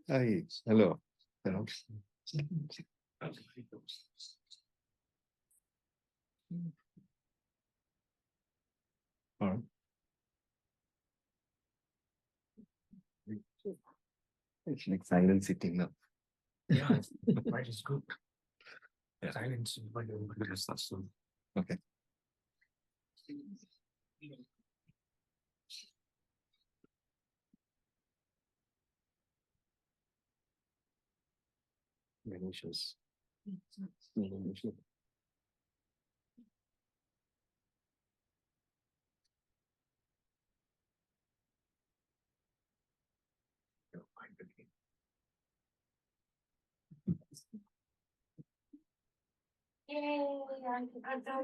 Hi, hello. Hello. All right. It's like silent sitting now. Yeah, right is good. Yeah. Silence. Okay. Ganesha's. Ganesha.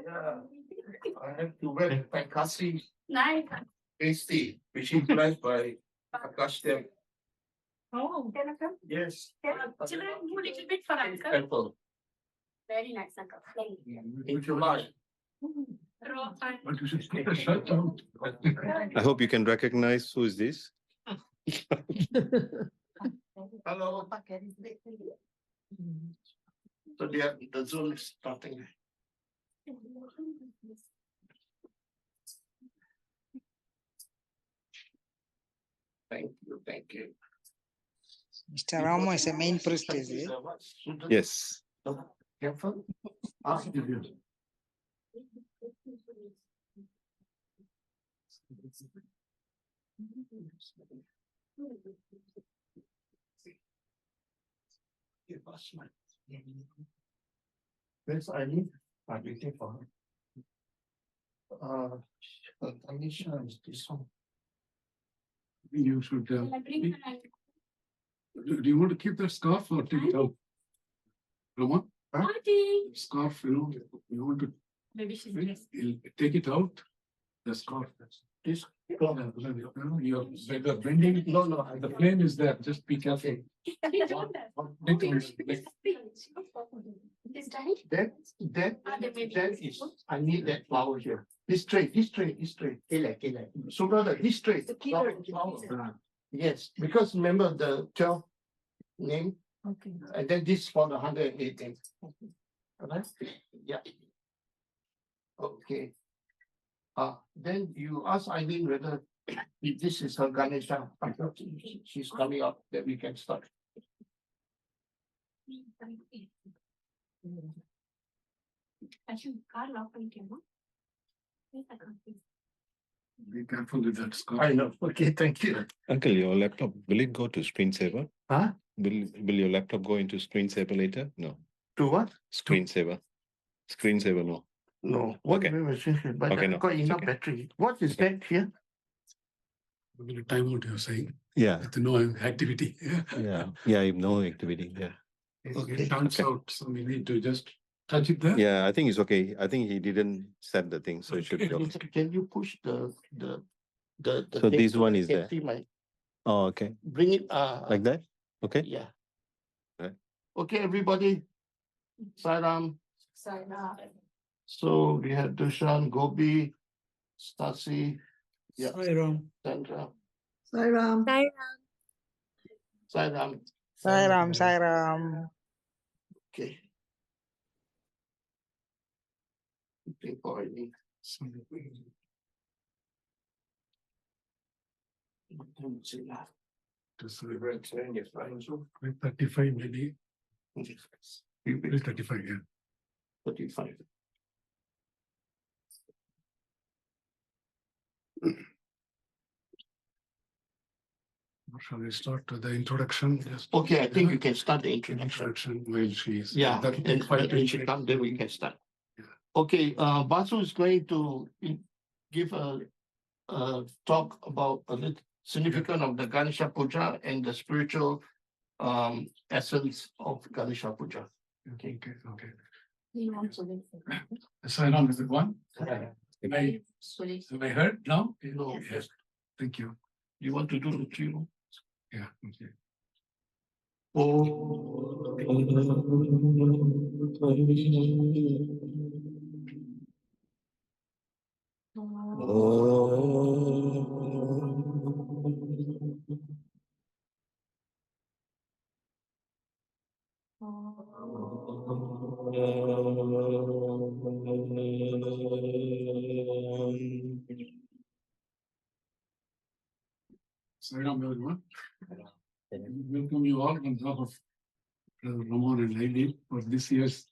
I have to wear Pankasi Nice. pasty, which implies by Akash them. Oh, can I come? Yes. Children, a little bit for uncle. Apple. Very nice, uncle. Thank you. In July. Raw and- But you should take a shut down. I hope you can recognize who is this. Hello. So the Zoom is starting. Thank you, thank you. Mr. Ramo is a main priest, is it? Yes. Careful. Ask you. Give us my. Where's Eileen? I'm waiting for her. Ganesha is this one. You should, Shall I bring her and- do you want to keep that scarf or take it out? Ramon, Auntie. scarf, you want to Maybe she's dressed. take it out? The scarf. This. You're bending, No, the flame is there, just be careful. She told us. This right? That is, I need that flower here. This straight. So brother, this straight. Flower. Yes, because remember the 12 name, Okay. and then this for the 108 name. Alright, yeah. Okay. Then you ask Eileen whether if this is her Ganesha, I thought she's coming up, that we can start. Actually, car lock on camera. Yes, I can't see. Be careful with that scarf. I know, okay, thank you. Uncle, your laptop, will it go to screensaver? Huh? Will your laptop go into screensaver later? No. To what? Screensaver. Screensaver, no. No, what Okay. we were saying, but Okay, I've no, got it's enough okay. battery. What is that here? I'm going to time what you're saying. Yeah. With no activity. Yeah. Yeah, no activity. Yeah. It turns Okay. out, so we need to just touch it there. Yeah, I think it's okay. I think he didn't set the thing, so it should be Can okay. can you push the So thing this so one I is can there. see my, Oh, okay. bring it, Like that? Okay. yeah. Right. Okay, everybody. Sairam. Sorry, no. So we have Dushan, Gobi, Stasi, yeah, Sairam. Sandra, Sairam. Sairam. Sairam. Okay. Looking for any. To celebrate 35 maybe. 35, yeah. 35. Shall we start with the introduction? Just Okay, I think you can start the introduction. introduction while she's. Yeah, that and when she minutes. comes, then we can start. Yeah. Okay, Basu is going to give a talk about the significance of the Ganesha Puja and the spiritual essence of Ganesha Puja. Okay. Okay. He wants to live. Sign on with the one. Yeah. I, have I heard now? No, Yes. Thank you. you want to do the tune? Yeah. Okay. Sign on everyone. Welcome you all on behalf of Ramon and Lady for this year's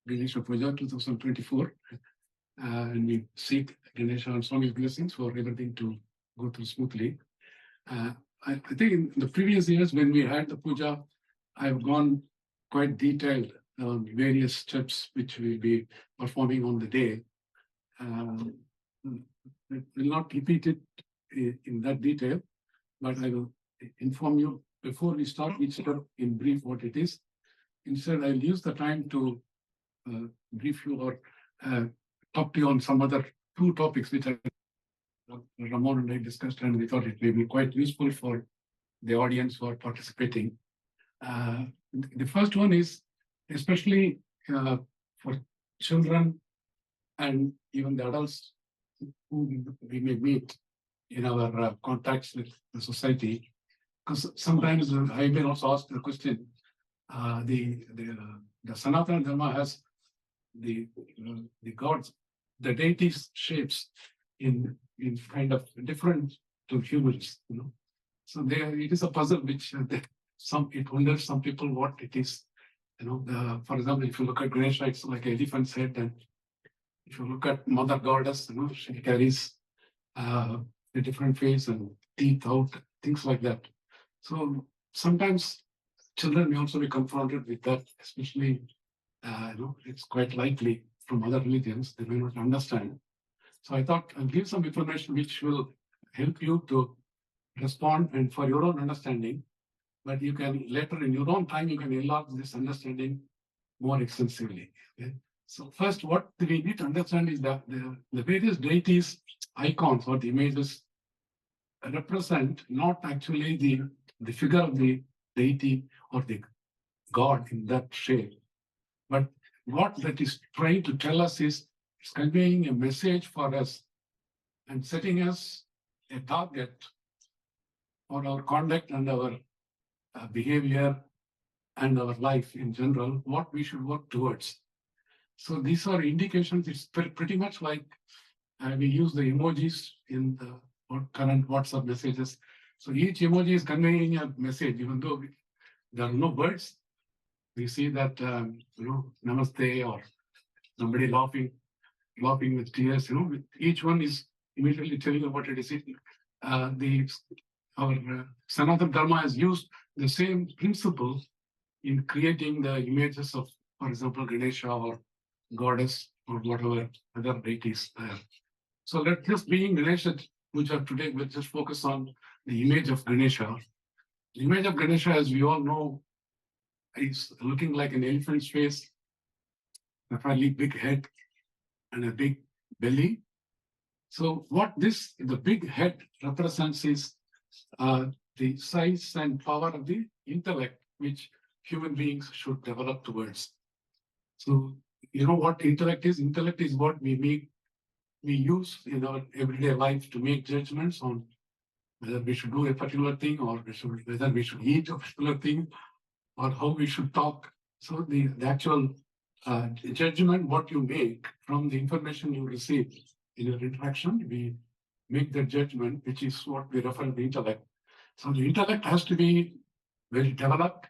Ganesha Puja 2024. And we seek Ganesha and Swami's blessings for everything to go through smoothly. I think in the previous years when we had the puja, I've gone quite detailed on various steps which we'll be performing on the day. I will not repeat it in that detail, but I will inform you before we start each step in brief what it is. Instead, I'll use the time to brief you or talk to you on some other two topics which Ramon and I discussed, and we thought it may be quite useful for the audience who are participating. The first one is especially for children and even the adults who we may meet in our contacts with the society. Because sometimes I may also ask the question, the Sanatana Dharma has the gods, the deities shapes in kind of different to humans, you know. So there it is a puzzle which it wonders some people what it is. You know, for example, if you look at Ganesha, it's like an elephant's head, and if you look at Mother Goddess, you know, she carries a different face and teeth out, things like that. So sometimes children may also be confronted with that, especially you know, it's quite likely from other religions, they may not understand. So I thought I'll give some information which will help you to respond and for your own understanding, but you can later in your own time, you can enlarge this understanding more extensively. Okay? So first, what we need to understand is that the various deities, icons or the images represent not actually the figure of the deity or the god in that shape, but what that is trying to tell us is it's conveying a message for us and setting us a target for our conduct and our behavior and our life in general, what we should work towards. So these are indications. It's pretty much like we use the emojis in the current WhatsApp messages. So each emoji is conveying a message, even though there are no words. We see that, you know, namaste or somebody laughing with tears, you know, each one is immediately telling you what it is. Our Sanatana Dharma has used the same principle in creating the images of, for example, Ganesha or goddess or whatever other deities there. So let this being Ganesha Puja today, we'll just focus on the image of Ganesha. The image of Ganesha, as we all know, is looking like an elephant's face, a fairly big head, and a big belly. So what the big head represents is the size and power of the intellect, which human beings should develop towards. So you know what intellect is? Intellect is what we use in our everyday life to make judgments on whether we should do a particular thing or whether we should eat a particular thing or how we should talk. So the actual judgment, what you make from the information you receive in your interaction, we make that judgment, which is what we refer to the intellect. So the intellect has to be very developed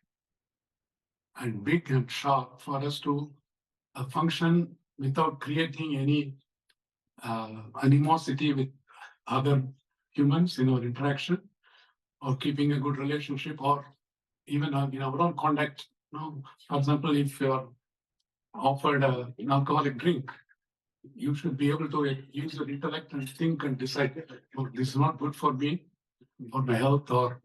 and big and sharp for us to function without creating any animosity with other humans in our interaction, or keeping a good relationship, or even in our own conduct. You know, for example, if you're offered an alcoholic drink, you should be able to use your intellect and think and decide, oh, this is not good for me. for my health or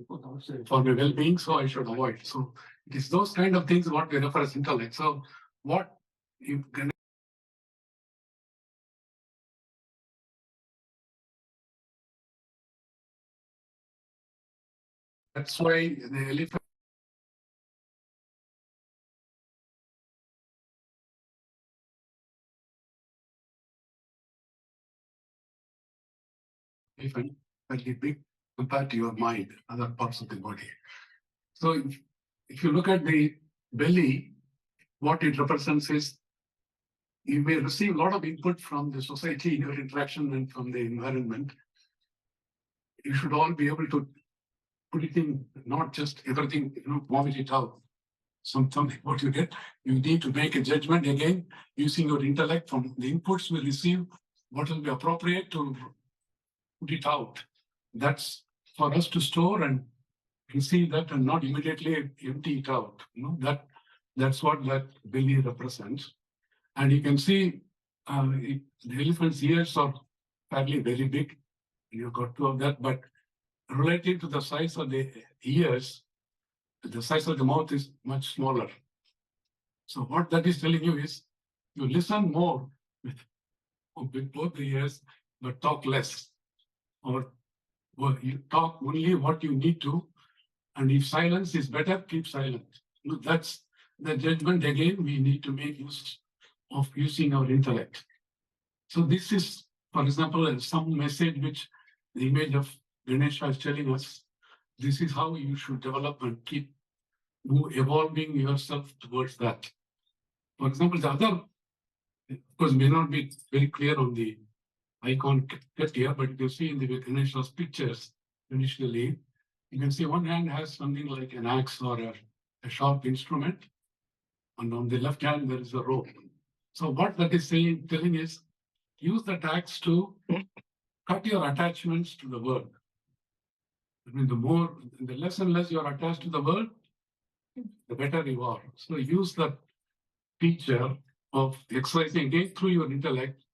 for my well-being, so I should avoid. So it is those kind of things what we refer as intellect. So what you can. That's why the elephant. Elephant very big compared to your mind, other parts of the body. So if you look at the belly, what it represents is you may receive a lot of input from the society in your interaction and from the environment. You should all be able to put it in, not just everything, vomit it out. Something what you get, you need to make a judgment again using your intellect from the inputs we receive, what will be appropriate to put it out. That's for us to store and receive that and not immediately empty it out. That's what that belly represents. And you can see the elephant's ears are fairly very big. You've got two of that, but relative to the size of the ears, the size of the mouth is much smaller. So what that is telling you is you listen more with both the ears, but talk less. Or you talk only what you need to, and if silence is better, keep silent. That's the judgment again we need to make use of using our intellect. So this is, for example, some message which the image of Ganesha is telling us. This is how you should develop and keep evolving yourself towards that. For example, the other, of course, may not be very clear on the icon kept here, but you see in the Ganesha's pictures, traditionally, you can see one hand has something like an axe or a sharp instrument, and on the left hand there is a rope. So what that is telling is, use that axe to cut your attachments to the world. I mean, the less and less you are attached to the world, the better you are. So use that feature of exercising again through your intellect,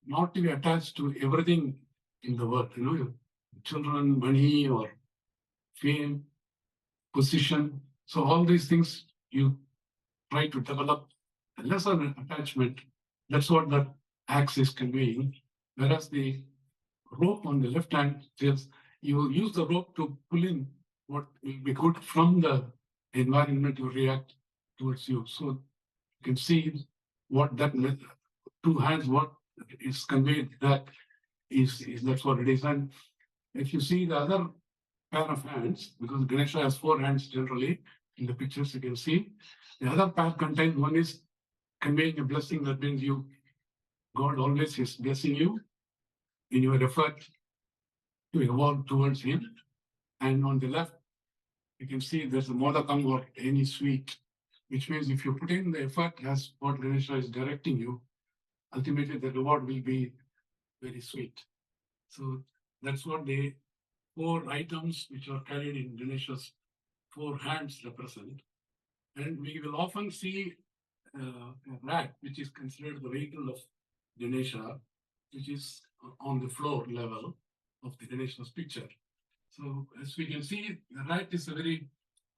not to be attached to everything in the world, your children, money, or fame, position. So all these things you try to develop a lesser attachment. That's what that axe is conveying. Whereas the rope on the left hand says you will use the rope to pull in what will be good from the environment you react towards you. So you can see what that two hands, what is conveyed, that is that's what it is. And if you see the other pair of hands, because Ganesha has 4 hands generally in the pictures, you can see the other pair contains, one is conveying a blessing. That means God always is blessing you in your effort to evolve towards Him. And on the left, you can see there's a modakam or any sweet, which means if you put in the effort as what Ganesha is directing you, ultimately the reward will be very sweet. So that's what the 4 items which are carried in Ganesha's 4 hands represent. And we will often see a rat, which is considered the vehicle of Ganesha, which is on the floor level of the Ganesha's picture. So as we can see, the rat is a very,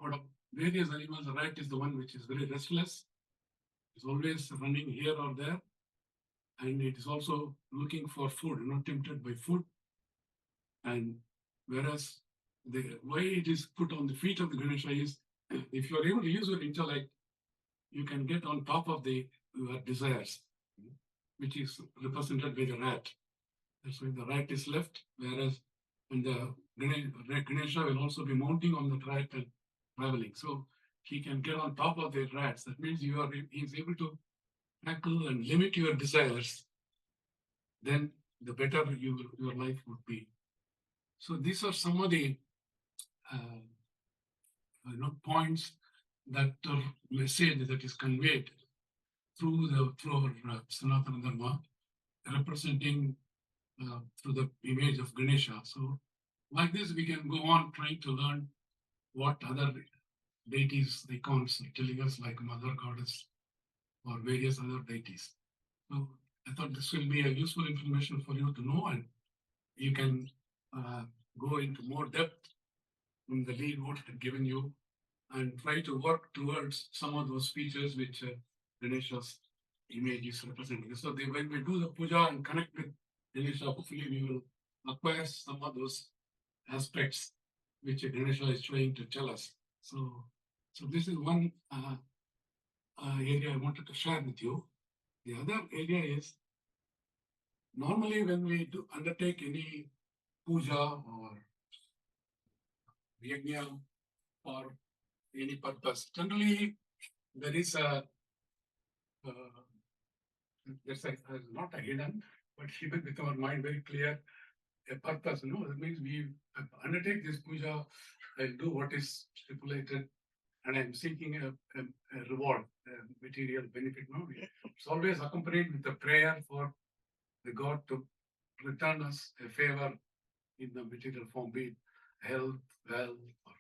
out of various animals, the rat is the one which is very restless. It's always running here or there. And it is also looking for food, not tempted by food. And whereas the way it is put on the feet of the Ganesha is, if you are able to use your intellect, you can get on top of your desires, which is represented by the rat. That's why the rat is left, whereas when the Ganesha will also be mounting on the rat and traveling. So he can get on top of the rats. That means he is able to tackle and limit your desires. Then the better your life would be. So these are some of the points that are message that is conveyed through our Sanatana Dharma, representing through the image of Ganesha. So like this, we can go on trying to learn what other deities, icons are telling us, like Mother Goddess or various other deities. So I thought this will be a useful information for you to know, and you can go into more depth in the lead what I've given you and try to work towards some of those features which Ganesha's image is representing. So when we do the puja and connect with Ganesha, hopefully we will acquire some of those aspects which Ganesha is trying to tell us. So this is one area I wanted to share with you. The other area is normally when we do undertake any puja or yajna for any purpose, generally there is there's not a hidden, but hidden with our mind very clear a purpose. No, that means we undertake this puja, I'll do what is stipulated, and I'm seeking a reward, a material benefit. No, it's always accompanied with a prayer for the God to return us a favor in the material form, be it health, wealth, or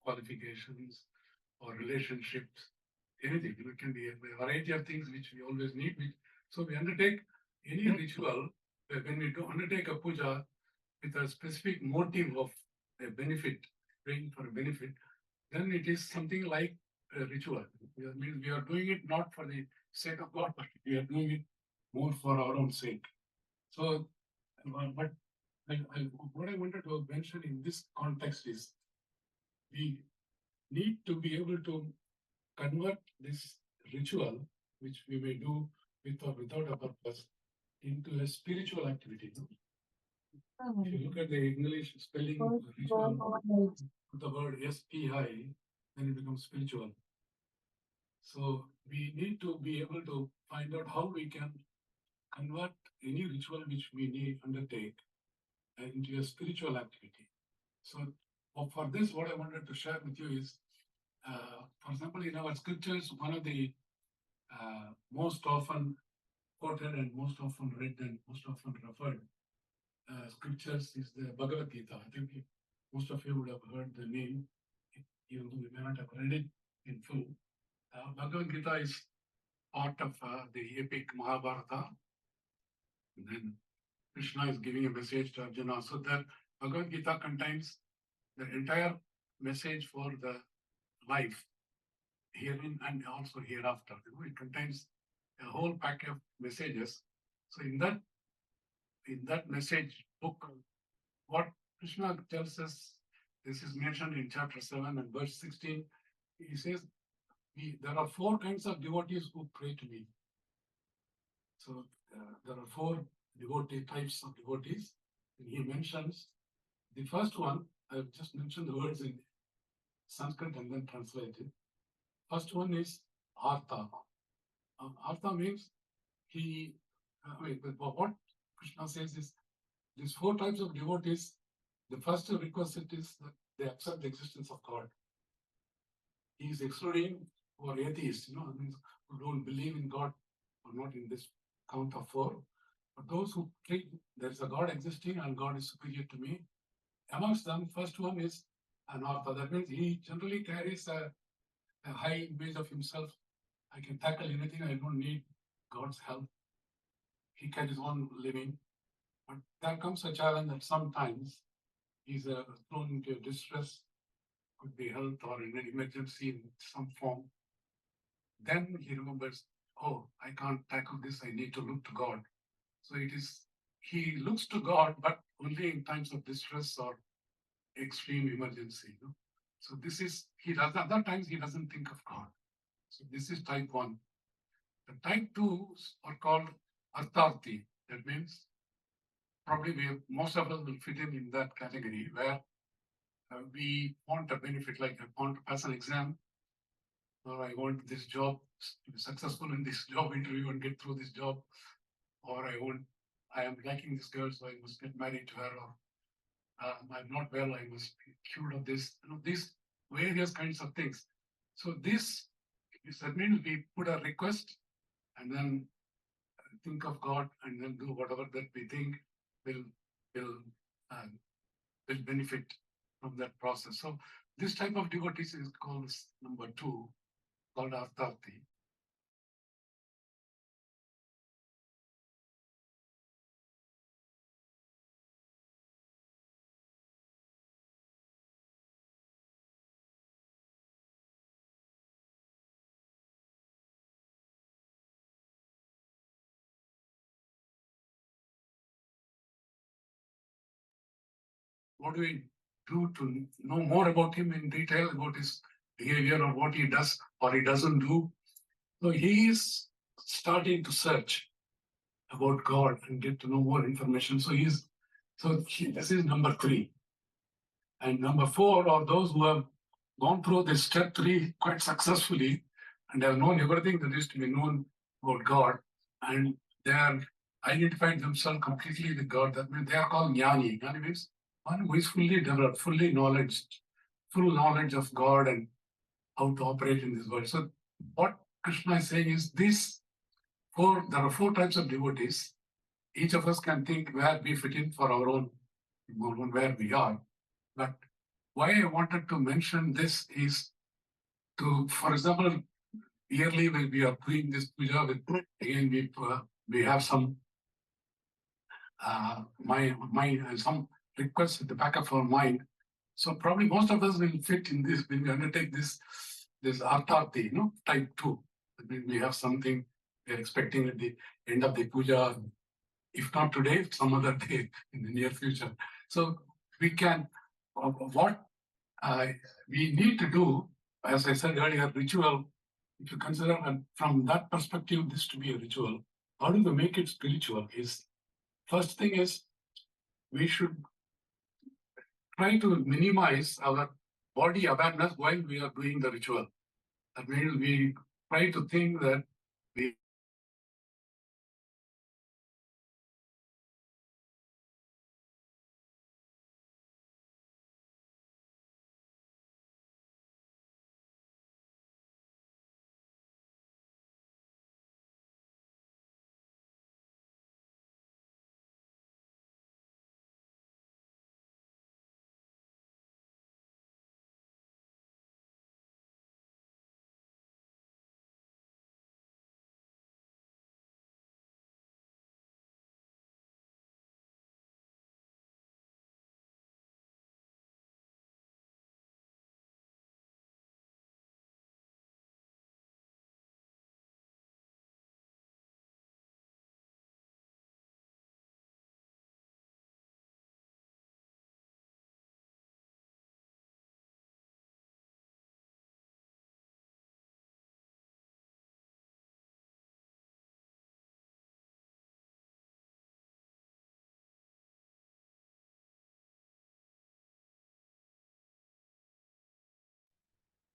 qualifications, or relationships, anything. It can be a variety of things which we always need. So we undertake any ritual, when we do undertake a puja with a specific motive of a benefit, praying for a benefit, then it is something like a ritual. That means we are doing it not for the sake of God, but we are doing it more for our own sake. So, but what I wanted to mention in this context is we need to be able to convert this ritual, which we may do with or without a purpose, into a spiritual activity. If you look at the English spelling of ritual, the word SPI, then it becomes spiritual. So we need to be able to find out how we can convert any ritual which we need undertake into a spiritual activity. So for this, what I wanted to share with you is, for example, in our scriptures, one of the most often quoted and most often read and most often referred scriptures is the Bhagavad Gita. I think most of you would have heard the name, even though we may not have read it in full. Bhagavad Gita is part of the epic Mahabharata. And then Krishna is giving a message to Arjuna. So that Bhagavad Gita contains the entire message for the life herein and also hereafter. It contains a whole pack of messages. So in that message book, what Krishna tells us, this is mentioned in chapter 7 and verse 16. He says, there are 4 kinds of devotees who pray to me. So there are 4 types of devotees. And he mentions the first one, I've just mentioned the words in Sanskrit and then translated. First one is Artha. Artha means what Krishna says is these 4 types of devotees, the first requisite is that they accept the existence of God. He is excluding or atheists, means who don't believe in God or not in this count of 4. But those who treat there is a God existing and God is superior to me. Amongst them, first one is Anartha. That means he generally carries a high image of himself. I can tackle anything. I don't need God's help. He carries on living. But there comes a challenge that sometimes he's thrown into distress, could be health or in an emergency in some form. Then he remembers, oh, I can't tackle this. I need to look to God. So he looks to God, but only in times of distress or extreme emergency. So other times he doesn't think of God. So this is type 1. The type 2 are called Artharthi. That means probably most of us will fit in that category where we want a benefit, like I want to pass an exam, or I want this job to be successful in this job interview and get through this job, or I am liking this girl, so I must get married to her, or I'm not well, I must be cured of this. These various kinds of things. So that means we put a request and then think of God and then do whatever that we think will benefit from that process. So this type of devotees is called number 2, called Artharthi. what do we do to know more about him in detail, about his behavior or what he does or he doesn't do. So he is starting to search about God and get to know more information. This is number 3. And number 4 are those who have gone through this step 3 quite successfully and have known everything that is to be known about God, and they are identified themselves completely with God. That means they are called jnani. Jnani means one who is fully developed, full knowledge of God and how to operate in this world. So what Krishna is saying is there are 4 types of devotees. Each of us can think where we fit in for our own, where we are. But why I wanted to mention this is for example, yearly when we are doing this puja, again we have some some requests at the back of our mind. So probably most of us will fit in this when we undertake this artati, type 2. That means we have something we are expecting at the end of the puja, if not today, some other day in the near future. So we can, what we need to do, as I said earlier, ritual, if you consider from that perspective, this to be a ritual, how do we make it spiritual? First thing is, we should try to minimize our body awareness while we are doing the ritual. That means we try to think that we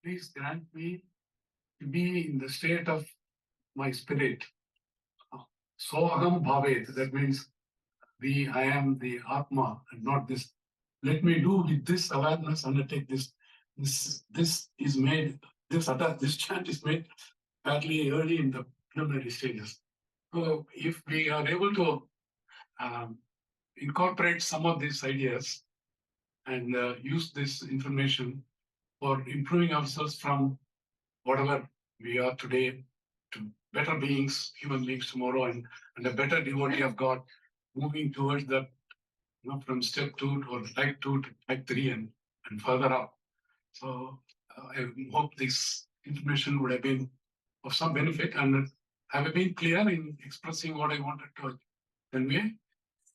please grant me to be in the state of my spirit. So aham bhavet, that means I am the Atma and not this. Let me do with this awareness, undertake this. This chant is made fairly early in the preliminary stages. So if we are able to incorporate some of these ideas and use this information for improving ourselves from whatever we are today to better beings, human beings tomorrow, and a better devotee of God, moving towards the, from step 2 or type 2 to type 3 and further up. So I hope this information would have been of some benefit. And have I been clear in expressing what I wanted to convey?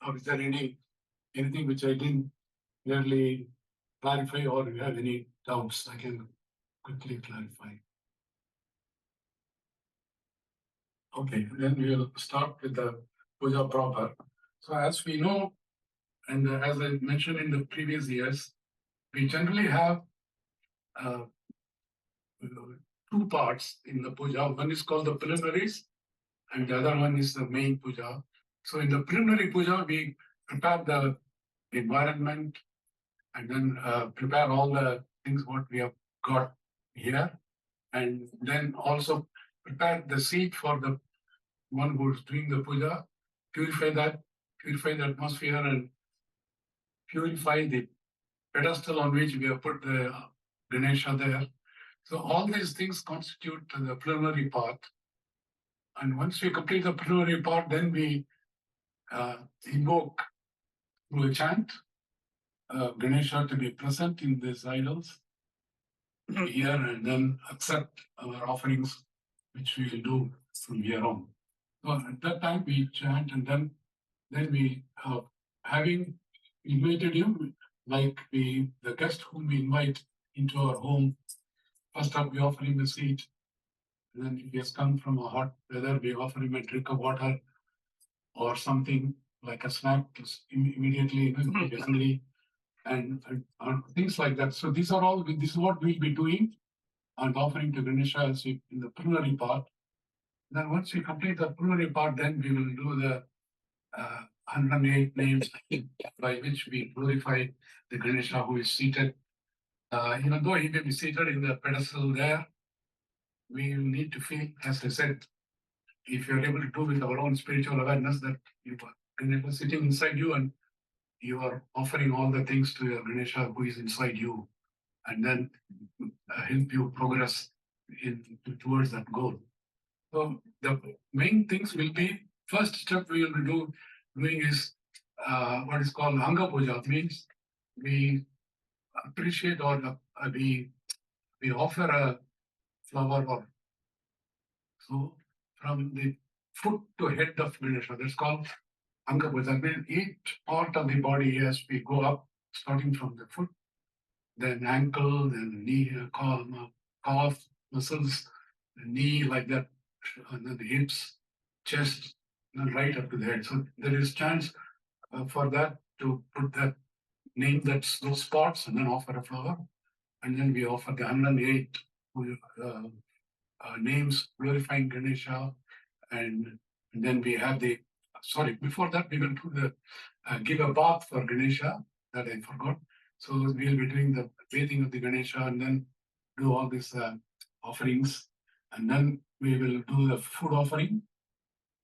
Or is there anything which I didn't clearly clarify, or you have any doubts I can quickly clarify? Okay, then we will start with the puja proper. So as we know, and as I mentioned in the previous years, we generally have 2 parts in the puja. One is called the preliminaries, and the other one is the main puja. So in the preliminary puja, we prepare the environment and then prepare all the things what we have got here, and then also prepare the seat for the one who is doing the puja, purify the atmosphere and purify the pedestal on which we have put the Ganesha there. So all these things constitute the preliminary part. And once we complete the preliminary part, then we invoke through a chant Ganesha to be present in these idols here, and then accept our offerings, which we will do from here on. So at that time we chant, and then we, having invited him, like the guest whom we invite into our home, first up we offer him a seat. And then if he has come from a hot weather, we offer him a drink of water or something like a snack immediately, you know, if he's hungry, and things like that. So these are all, this is what we'll be doing and offering to Ganesha as we, in the preliminary part. Then once we complete the preliminary part, then we will do the 108 names by which we glorify the Ganesha who is seated. Even though he may be seated in the pedestal there, we need to feel, as I said, if you're able to do with our own spiritual awareness that you are Ganesha sitting inside you and you are offering all the things to your Ganesha who is inside you, and then help you progress towards that goal. So the main things will be, first step we will be doing is what is called Anga Puja. Means we appreciate or we offer a flower or so from the foot to head of Ganesha. That's called Anga Puja. Means each part of the body as we go up, starting from the foot, then ankle, then knee, calf muscles, the knee like that, and then the hips, chest, and right up to the head. So there is chance for that to put that name that's those spots and then offer a flower. And then we offer the 108 names glorifying Ganesha. And then we have before that we will do the give a bath for Ganesha, that I forgot. So we'll be doing the bathing of the Ganesha and then do all these offerings. And then we will do the food offering.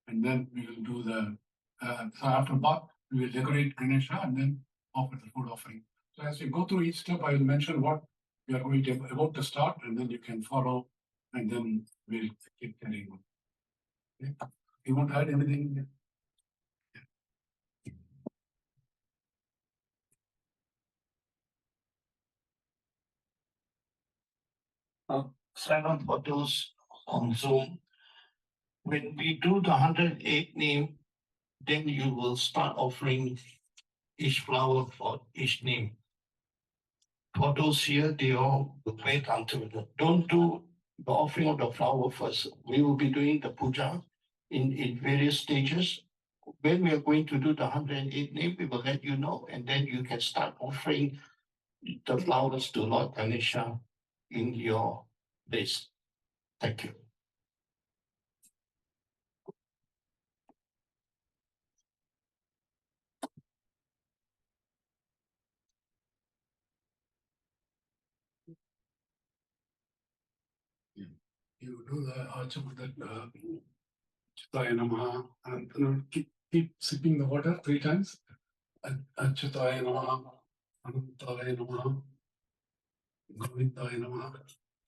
And then we will do so after bath, we will decorate Ganesha and then offer the food offering. So as we go through each step, I will mention what we are going to about to start, and then you can follow, and then we'll keep carrying on. Okay. You want to add anything? Sign on for those on Zoom. When we do the 108 name, then you will start offering each flower for each name. For those here, they all will wait until don't do the offering of the flower first. We will be doing the puja in various stages. When we are going to do the 108 name, we will let you know, and then you can start offering the flowers to Lord Ganesha in your place. Thank you. You do the Archam that Achyutaya Namaha, and keep sipping the water 3 times. Achyutaya Namaha, Anantaya Namaha, Govindaya Namaha,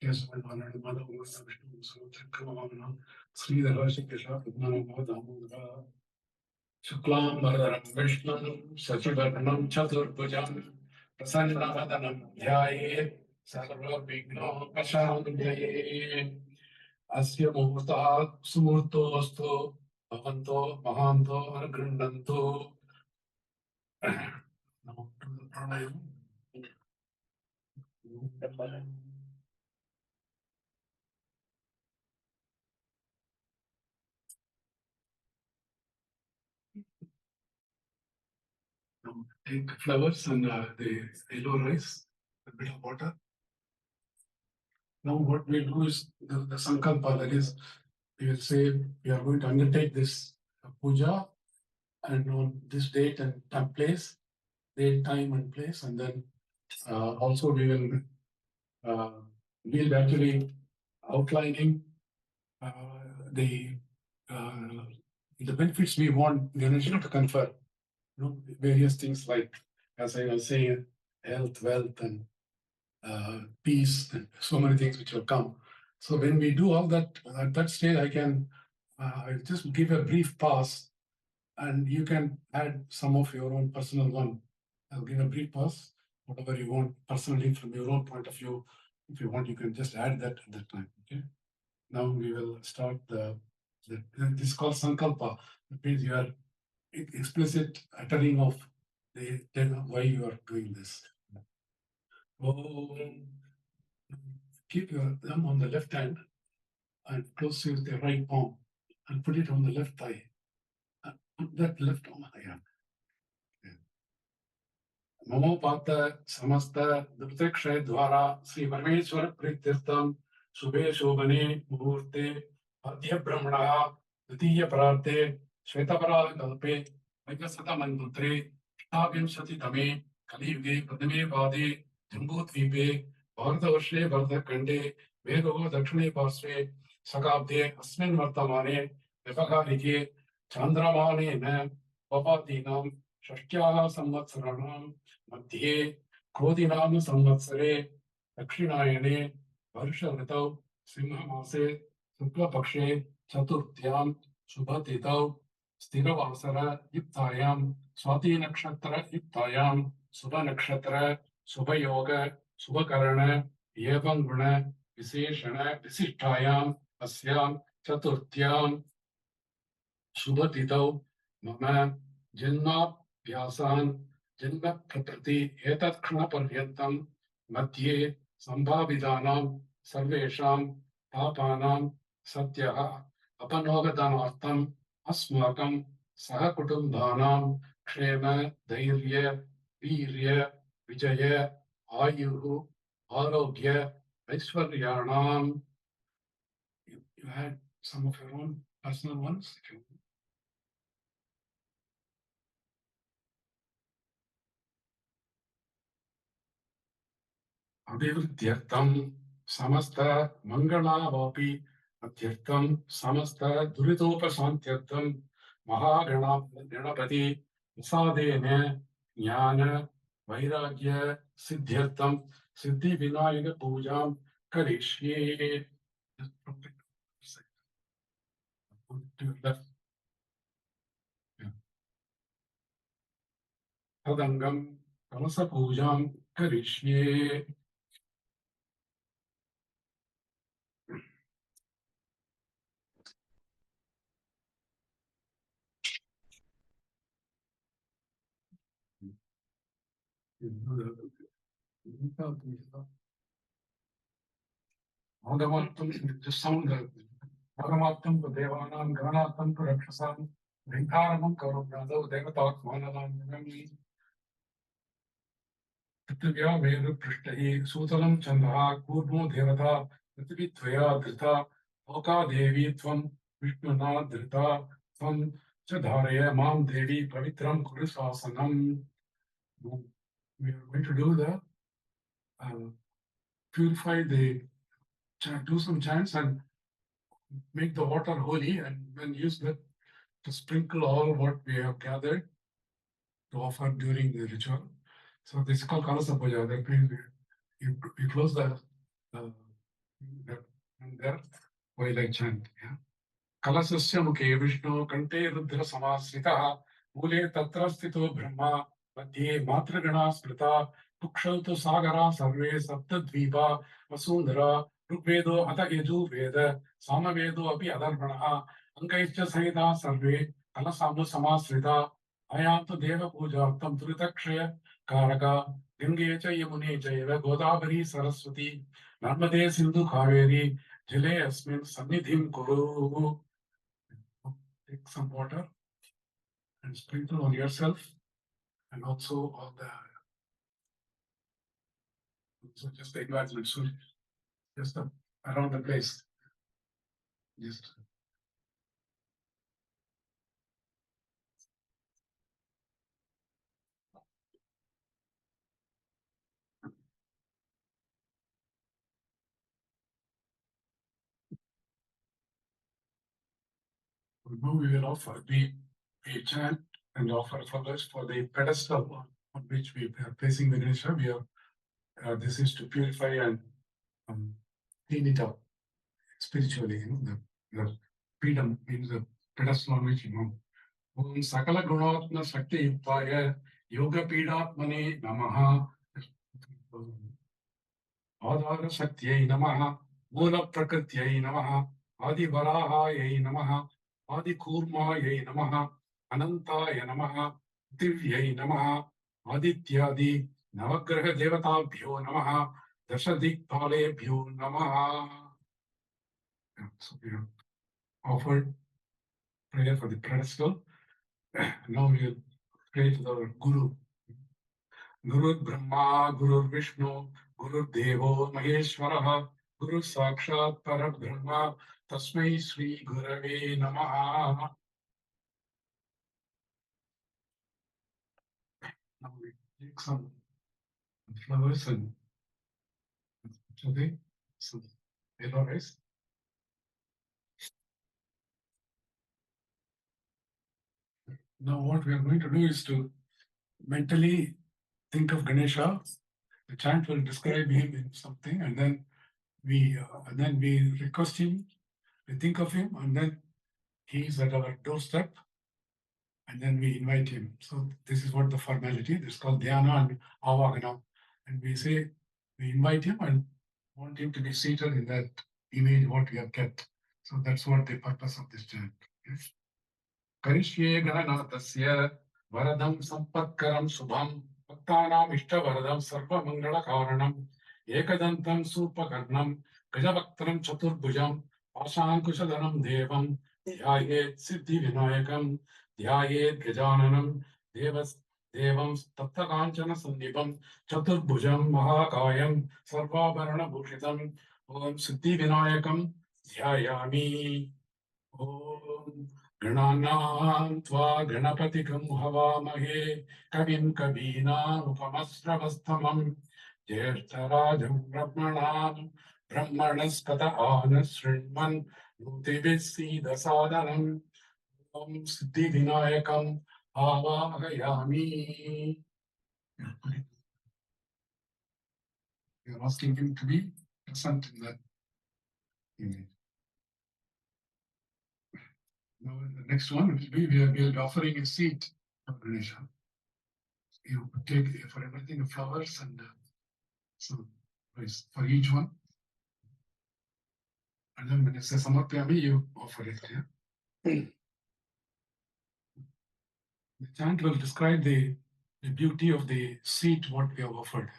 Kesavana Namaha, Vishnu Samachakramana, Sridhara Shikesha, Namaha Damodara, Shuklam Bhararam Vishnam, Sachivarnam Chaturbhujam, Prasannavadanam Dhyaye, Sarva Vigno Pashanjaye. Asya Muhurta Sumurto Astu Bhavanto Mahanto Anagrandanto. Now to the pranayam. Now take flowers and the yellow rice, a bit of water. Now what we'll do is the sankalpa, that is, we will say we are going to undertake this puja and on this date and place, date, time and place, and then also we will we'll actually outlining the benefits we want Ganesha to confer. You know, various things like, as I was saying, health, wealth, and peace, and so many things which will come. So when we do all that, at that stage, I can I'll just give a brief pass, and you can add some of your own personal one. I'll give a brief pass, whatever you want personally from your own point of view. If you want, you can just add that at that time. Okay. Now we will start this is called sankalpa. It means you are explicit uttering of they tell why you are doing this. Oh, keep your thumb on the left hand and close with the right palm and put it on the left thigh. Put that left arm higher. ममो पात समस्त दुर्दक्षय द्वारा श्री परमेश्वर प्रीत्यर्थम शुभे शोभने मुहूर्ते मध्य ब्रह्मणः द्वितीय प्रार्थे श्वेतपराग कल्पे वैकसतमन्वंतरे अष्टाविंशतितमे कलियुगे प्रथमे पादे जम्बूद्वीपे भारतवर्षे भरतखण्डे वेदो दक्षिणे पार्श्वे शकाब्दे अस्मिन् वर्तमाने व्यवहारिके चान्द्रमानेन वपादीनां षष्ट्याः संवत्सराणां मध्ये क्रोधिनाम संवत्सरे दक्षिणायने वर्ष ऋतौ सिंहमासे शुक्लपक्षे चतुर्थ्यां शुभतिथौ स्थिरवासर युक्तायां स्वाति नक्षत्र युक्तायां शुभ नक्षत्र शुभयोग शुभकरण एवं गुण विशेषण विशिष्टायां अस्यां चतुर्थ्यां शुभतिथौ मम जन्माभ्यासान् जन्म प्रकृति एतत् क्षणपर्यन्तं मध्ये सम्भावितानां सर्वेषां पापानां सद्यः अपनोगतानार्थम् अस्माकं सहकुटुम्बानां क्षेम धैर्य वीर्य विजय आयुः आरोग्य ऐश्वर्याणां. You had some of your own personal ones. अभिवृद्ध्यर्थं समस्त मंगलावापि अध्यर्थं समस्त दुरितोपशान्त्यर्थं महागणपति प्रसादेन ज्ञान वैराग्य सिद्ध्यर्थं सिद्धि विनायक पूजां करिष्ये. तदंगं कलश पूजां करिष्ये. Bhagavatam, just sound the Bhagavatam, the Devanam, Ganatam, Rakshasam, Rinkaramam, Karubrado, Devatak, Manadam, Nami, Prithavya, Vedu, Prishtahi, Sutalam, Chandra, Kurmo, Devata, Prithvi, Tvaya, Drita, Oka, Devi, Tvam, Vishnuna, Drita, Tvam, Chadharaya, Mam, Devi, Pavitram, Kurisasanam. We are going to do the purify the do some chants and make the water holy, and then use that to sprinkle all what we have gathered to offer during the ritual. So this is called Kalasa Puja. That means you close the and there while I chant. Yeah. Kalasasya mukhe Vishnu kante rudra samasritaha मूले तत्र स्थितो ब्रह्मा मध्ये मातृगणा स्मृता कुक्षौ सागरा सर्वे सप्तद्वीपा वसुंधरा ऋग्वेदो अथ यजुर्वेद सामवेदो अपि अधर्वणः अंगैश्च सहिता सर्वे कलसाम्बु समाश्रिता अयान्तु देव पूजार्थं त्रितक्षय कारका गंगे च यमुने चैव गोदावरी सरस्वती नर्मदे सिन्धु कावेरी जले अस्मिन् सन्निधिं कुरु. Take some water and sprinkle on yourself and also on the just the environment, so just around the place. Just now we will offer we chant and offer flowers for the pedestal on which we are placing the Ganesha. We are this is to purify and clean it up spiritually. You know, the freedom means the pedestal on which Om Sakala Gunatma Shakti Yupaya Yoga Pidatmane Namaha Adhara Shaktiyai Namaha Mula Prakrtyai Namaha Adi Varahayai Namaha Adi Kurmayai Namaha Anantaya Namaha Divyai Namaha Adityadi Navagraha Devatabhyo Namaha Dashadik Namaha. So we have offered prayer for the pedestal. Now we will pray to our Guru. Guru Brahma, Guru Vishnu, Guru Devo Maheshwara, Guru Sakshat Parabrahma, Tasmai Sri Gurave Namaha. Now we take some flowers and some yellow rice. Now what we are going to do is to mentally think of Ganesha. The chant will describe him in something, and then we request him. We think of him, and then he is at our doorstep, and then we invite him. So this is what the formality. This is called Dhyana and Avagana. And we say we invite him and want him to be seated in that image what we have kept. So that's what the purpose of this chant is. Karishye Gananathasya Varadam Sampatkaram Subham Bhaktanam Ishta Sarva Mangala Karanam Ekadantam Supakarnam Gajabhaktram Chaturbhujam Pashankushadanam Devam Dhyayet Siddhi Vinayakam Dhyayet Gajananam Devam Tattakanchana Sandipam Chaturbhujam Mahakayam Sarvabharana Bhushitam Om Siddhi Vinayakam Dhyayami Om Gananam Tva Ganapatikam Havamahe Kavim Kavina Upamasravastamam Jeshtarajam Brahmanam Brahmanaspata Anasrinman Nutibisi Dasadanam Om Siddhi Vinayakam Havayami. You're asking him to be present in that image. Now, the next one will be we will be offering a seed for Ganesha. You take for everything flowers and so for each one. And then when you say Samarpyami, you offer it. Yeah? The chant will describe the beauty of the seat what we have offered.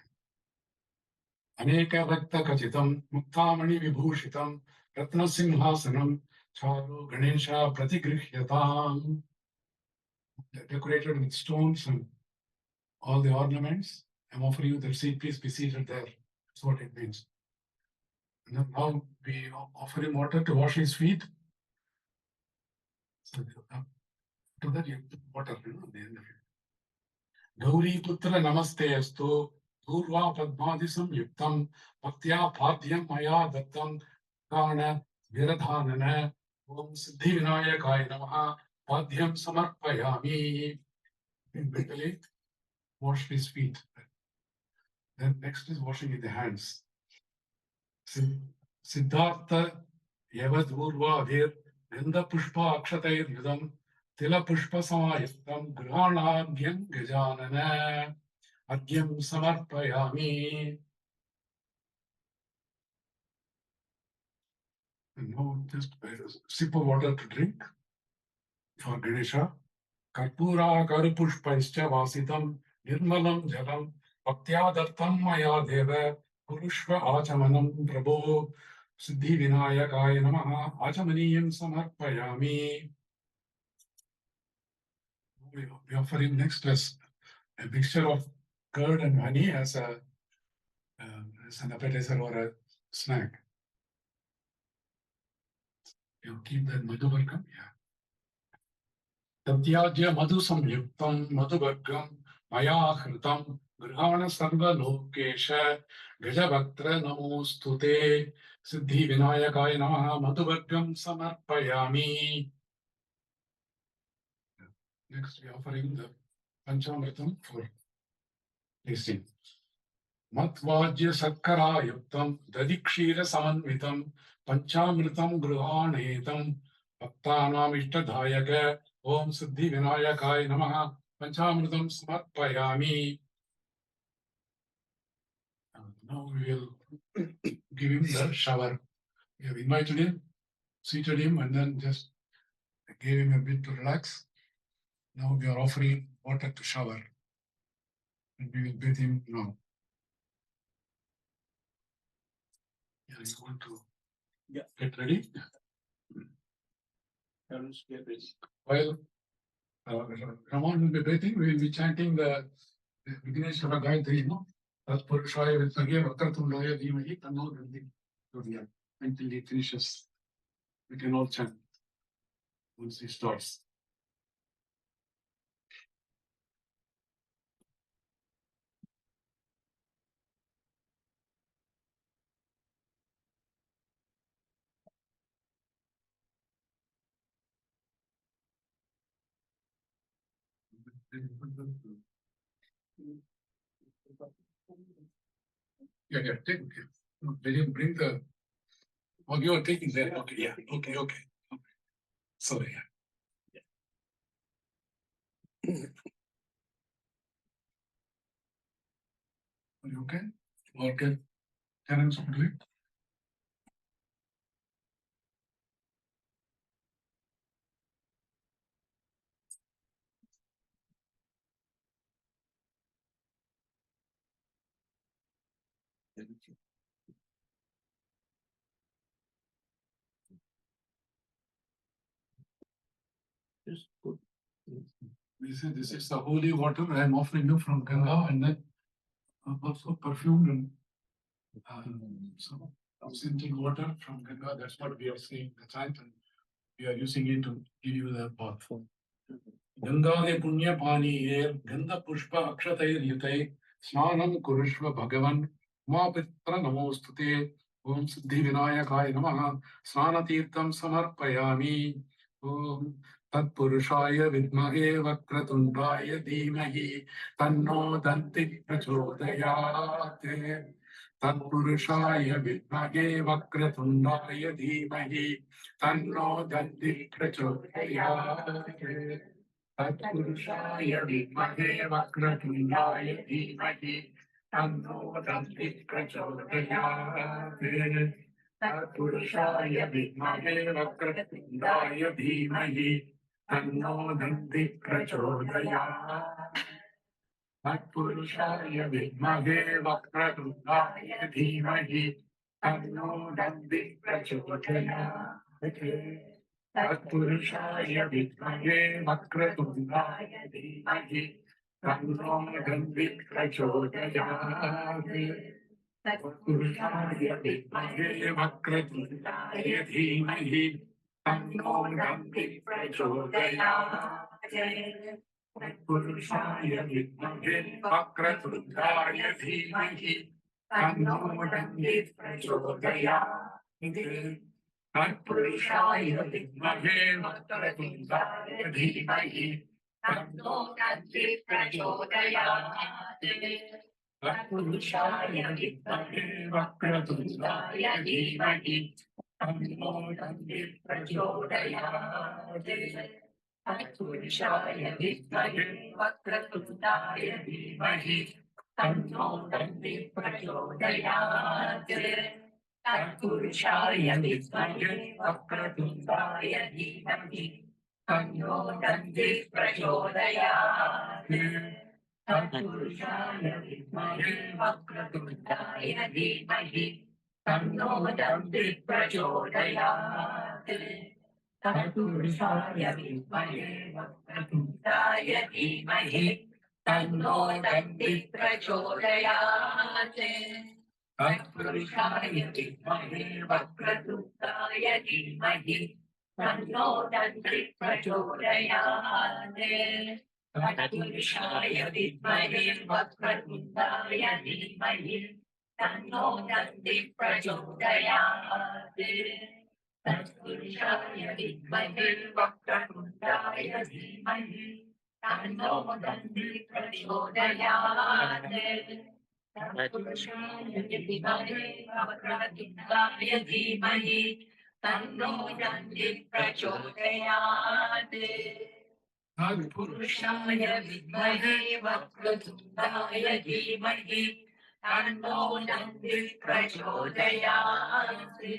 Aneka Bhakta Kachitam, Muktamani Vibhushitam, Ratna Simhasanam, Charu Ganesha Pratigrihyatam, decorated with stones and all the ornaments. I'm offering you the seat, please be seated there. That's what it means. And now we offer him water to wash his feet. So to that you put water at the end of it. Gauri Putra Namaste Astu, Purva Padmadisam Yuktam, Bhaktya Padhyam Maya Dattam, Kana Viradhanana, Om Siddhi Vinayakaya Namaha, Padhyam Samarpayami. Mentally wash his feet. Then next is washing in the hands. Siddhartha Yavadurva Vir Ganda Pushpa Akshatayir Yudam Tila Pushpa Samayuktam Grhanadhyam Gajanana Adhyam Samarpayami. And now just a sip of water to drink for Ganesha. Karpura Karupushpaischa Vasitam Nirmalam Jalam Bhaktiyadartam Maya Deva Purushva Achamanam Prabho Siddhi Vinayakaya Namaha Achamaniyam Samarpayami. We offer him next as a mixture of curd and honey as an appetizer or a snack. You keep that Madhuvargam, yeah. Tatyajya Madhu Samyuktam Madhuvargam Maya Khritam Grhana Sarva Lokesha Gajabhaktra Namostute Siddhi Vinayakaya Namaha Madhuvargam Samarpayami. Next we are offering the Panchamritam for tasting. Matvajya Satkara Yuktam Dadikshira Samanvitam Panchamritam Gruhanetam Bhaktanam Ishtadhayaka Om Siddhi Vinayakaya Namaha Panchamritam Samarpayami. Now we will give him the shower. We have invited him, seated him, and then just gave him a bit to relax. Now we are offering water to shower. And we will breathe in now. Yeah, you want to get ready? While Ramon will be breathing, we will be chanting the Ganesha Chathurthi, as Purushaya Vidmage Vakratundaya Dhimahi Tanno Danti Surya, until he finishes. We can all chant once he starts. Yeah, take it. Let him bring the. Oh, you are taking that. Okay, yeah. Okay. Sorry. Are you okay? Okay. Terence, do it. Just put. We say this is the holy water I am offering you from Ganga, and then also perfumed and some scented water from Ganga. That's what we are saying the chant, and we are using it to give you the bath. Gangade punya pani air, Ganda pushpa akshatair yutai, Snanam kurushva bhagavan, Mapitra namostute, Om Siddhi Vinayakaya Namaha, Snana Tirtham Samarpayami, Om Tat Purushaya Vidmahe Vakratundaya Dhimahi, Tanno Danti Prachodayate, Tat Purushaya Vidmahe Vakratundaya Dhimahi, Tanno Danti Prachodayate. Tatpurushaya Vidmahe Vakratundaya Dhimahi Tanno Danti Prachodayate. Tatpurushaya Vidmahe Vakratundaya Dhimahi Tanno Danti Prachodayate. Tatpurushaya Vidmahe Vakratundaya Dhimahi Tanno Danti Prachodayate. Tatpurushaya Vidmahe Vakratundaya Dhimahi Tanno Danti Prachodayate. Tatpurushaya Vidmahe Vakratundaya Dhimahi Tanno Danti Prachodayate. Tatpurushaya Vidmahe Vakratundaya Dhimahi Tanno Danti Prachodayate. Tatpurushaya Vidmahe Vakratundaya Dhimahi Tanno Danti Prachodayate. Tatpurushaya Vidmahe Vakratundaya Dhimahi Tanno Danti Prachodayate. Tatpurushaya Vidmahe Vakratundaya Dhimahi Tanno Danti Prachodayate. Tatpurushaya Vidmahe Vakratundaya Dhimahi Tanno Danti Prachodayate. Tatpurushaya Vidmahe Vakratundaya Dhimahi Tanno Danti Prachodayate. Tatpurushaya Vidmahe Vakratundaya Dhimahi Tanno Danti Prachodayate. Tatpurushaya Vidmahe Vakratundaya Dhimahi Tanno Danti Prachodayate. Tatpurushaya Vidmahe Vakratundaya Dhimahi Tanno Danti Prachodayate. Tatpurushaya Vidmahe Vakratundaya Dhimahi Tanno Danti Prachodayate. Tatpurushaya Vidmahe Vakratundaya Dhimahi Tanno Danti Prachodayate. Tatpurushaya Vidmahe Vakratundaya Dhimahi Tanno Danti Prachodayate.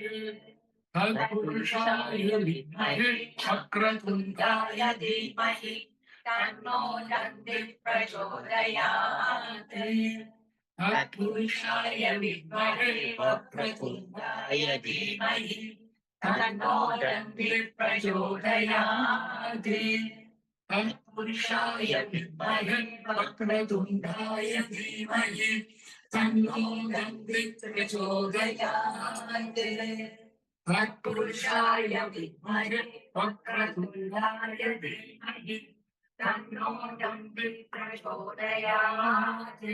Tatpurushaya Vidmahe Vakratundaya Dhimahi तन्नो दन्ति प्रचोदयात् तत्पुरुषाय विद्महे वक्रतुण्डाय धीमहि तन्नो दन्ति प्रचोदयात् तत्पुरुषाय विद्महे वक्रतुण्डाय धीमहि तन्नो दन्ति प्रचोदयात् तत्पुरुषाय विद्महे वक्रतुण्डाय धीमहि तन्नो दन्ति प्रचोदयात्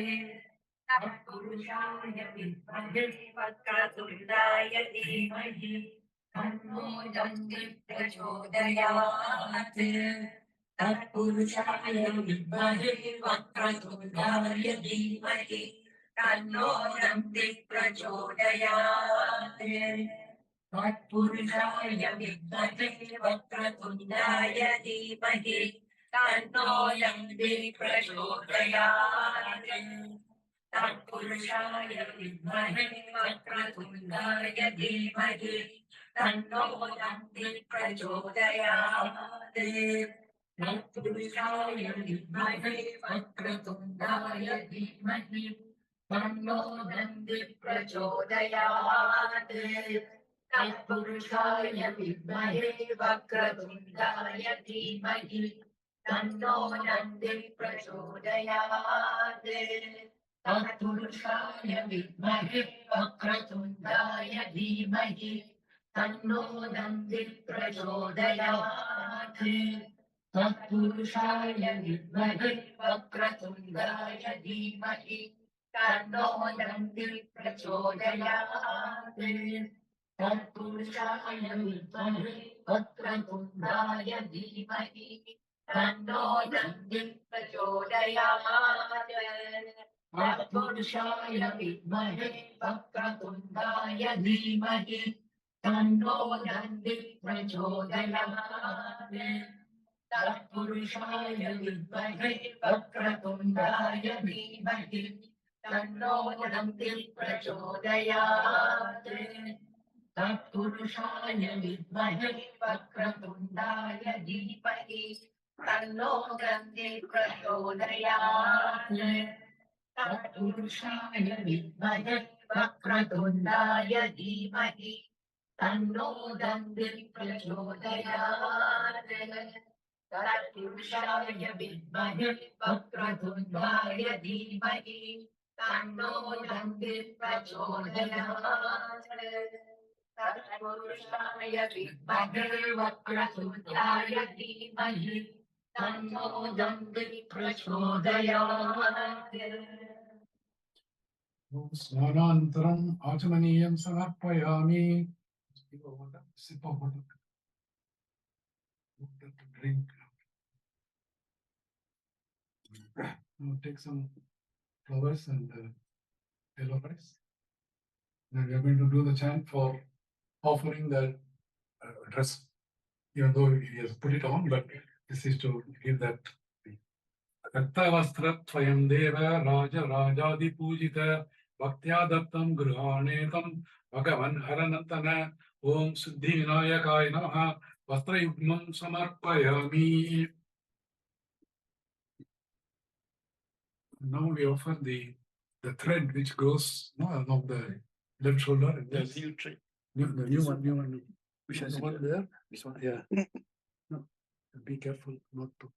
तत्पुरुषाय विद्महे वक्रतुण्डाय धीमहि तन्नो दन्ति प्रचोदयात् तत्पुरुषाय विद्महे वक्रतुण्डाय धीमहि तन्नो दन्ति प्रचोदयात् तत्पुरुषाय विद्महे वक्रतुण्डाय धीमहि तन्नो दन्ति प्रचोदयात् तत्पुरुषाय विद्महे वक्रतुण्डाय धीमहि तन्नो दन्ति प्रचोदयात् तत्पुरुषाय विद्महे वक्रतुण्डाय धीमहि तन्नो दन्ति प्रचोदयात् तत्पुरुषाय विद्महे वक्रतुण्डाय धीमहि तन्नो दन्ति प्रचोदयात् तत्पुरुषाय विद्महे वक्रतुण्डाय धीमहि तन्नो दन्ति प्रचोदयात् तत्पुरुषाय विद्महे वक्रतुण्डाय धीमहि तन्नो दन्ति प्रचोदयात् तत्पुरुषाय विद्महे वक्रतुण्डाय धीमहि तन्नो दन्ति प्रचोदयात् तत्पुरुषाय विद्महे वक्रतुण्डाय धीमहि तन्नो दन्ति प्रचोदयात् तत्पुरुषाय विद्महे वक्रतुण्डाय धीमहि तन्नो दन्ति प्रचोदयात् तत्पुरुषाय विद्महे वक्रतुण्डाय धीमहि तन्नो दन्ति प्रचोदयात् तत्पुरुषाय विद्महे वक्रतुण्डाय धीमहि तन्नो दन्ति प्रचोदयात् तत्पुरुषाय विद्महे वक्रतुण्डाय धीमहि तन्नो दन्ति प्रचोदयात् तत्पुरुषाय विद्महे वक्रतुण्डाय धीमहि तन्नो दन्ति प्रचोदयात् स्नानान्तरम् आचमनीयं समर्पयामि. Sip of water. Water to drink. Now take some flowers and yellow rice. Then we are going to do the chant for offering the dress, even though he has put it on, but this is to give that. Kattavastrattvayam deva raja rajadi pujita bhaktya dattam gruhanetam bhagavan haranantana om siddhi vinayakaya namaha vastrayugmam samarpayami. Now we offer the thread which goes along the left shoulder. And The new tree. the new one. Which The has one there. This one, yeah. No, be careful not to.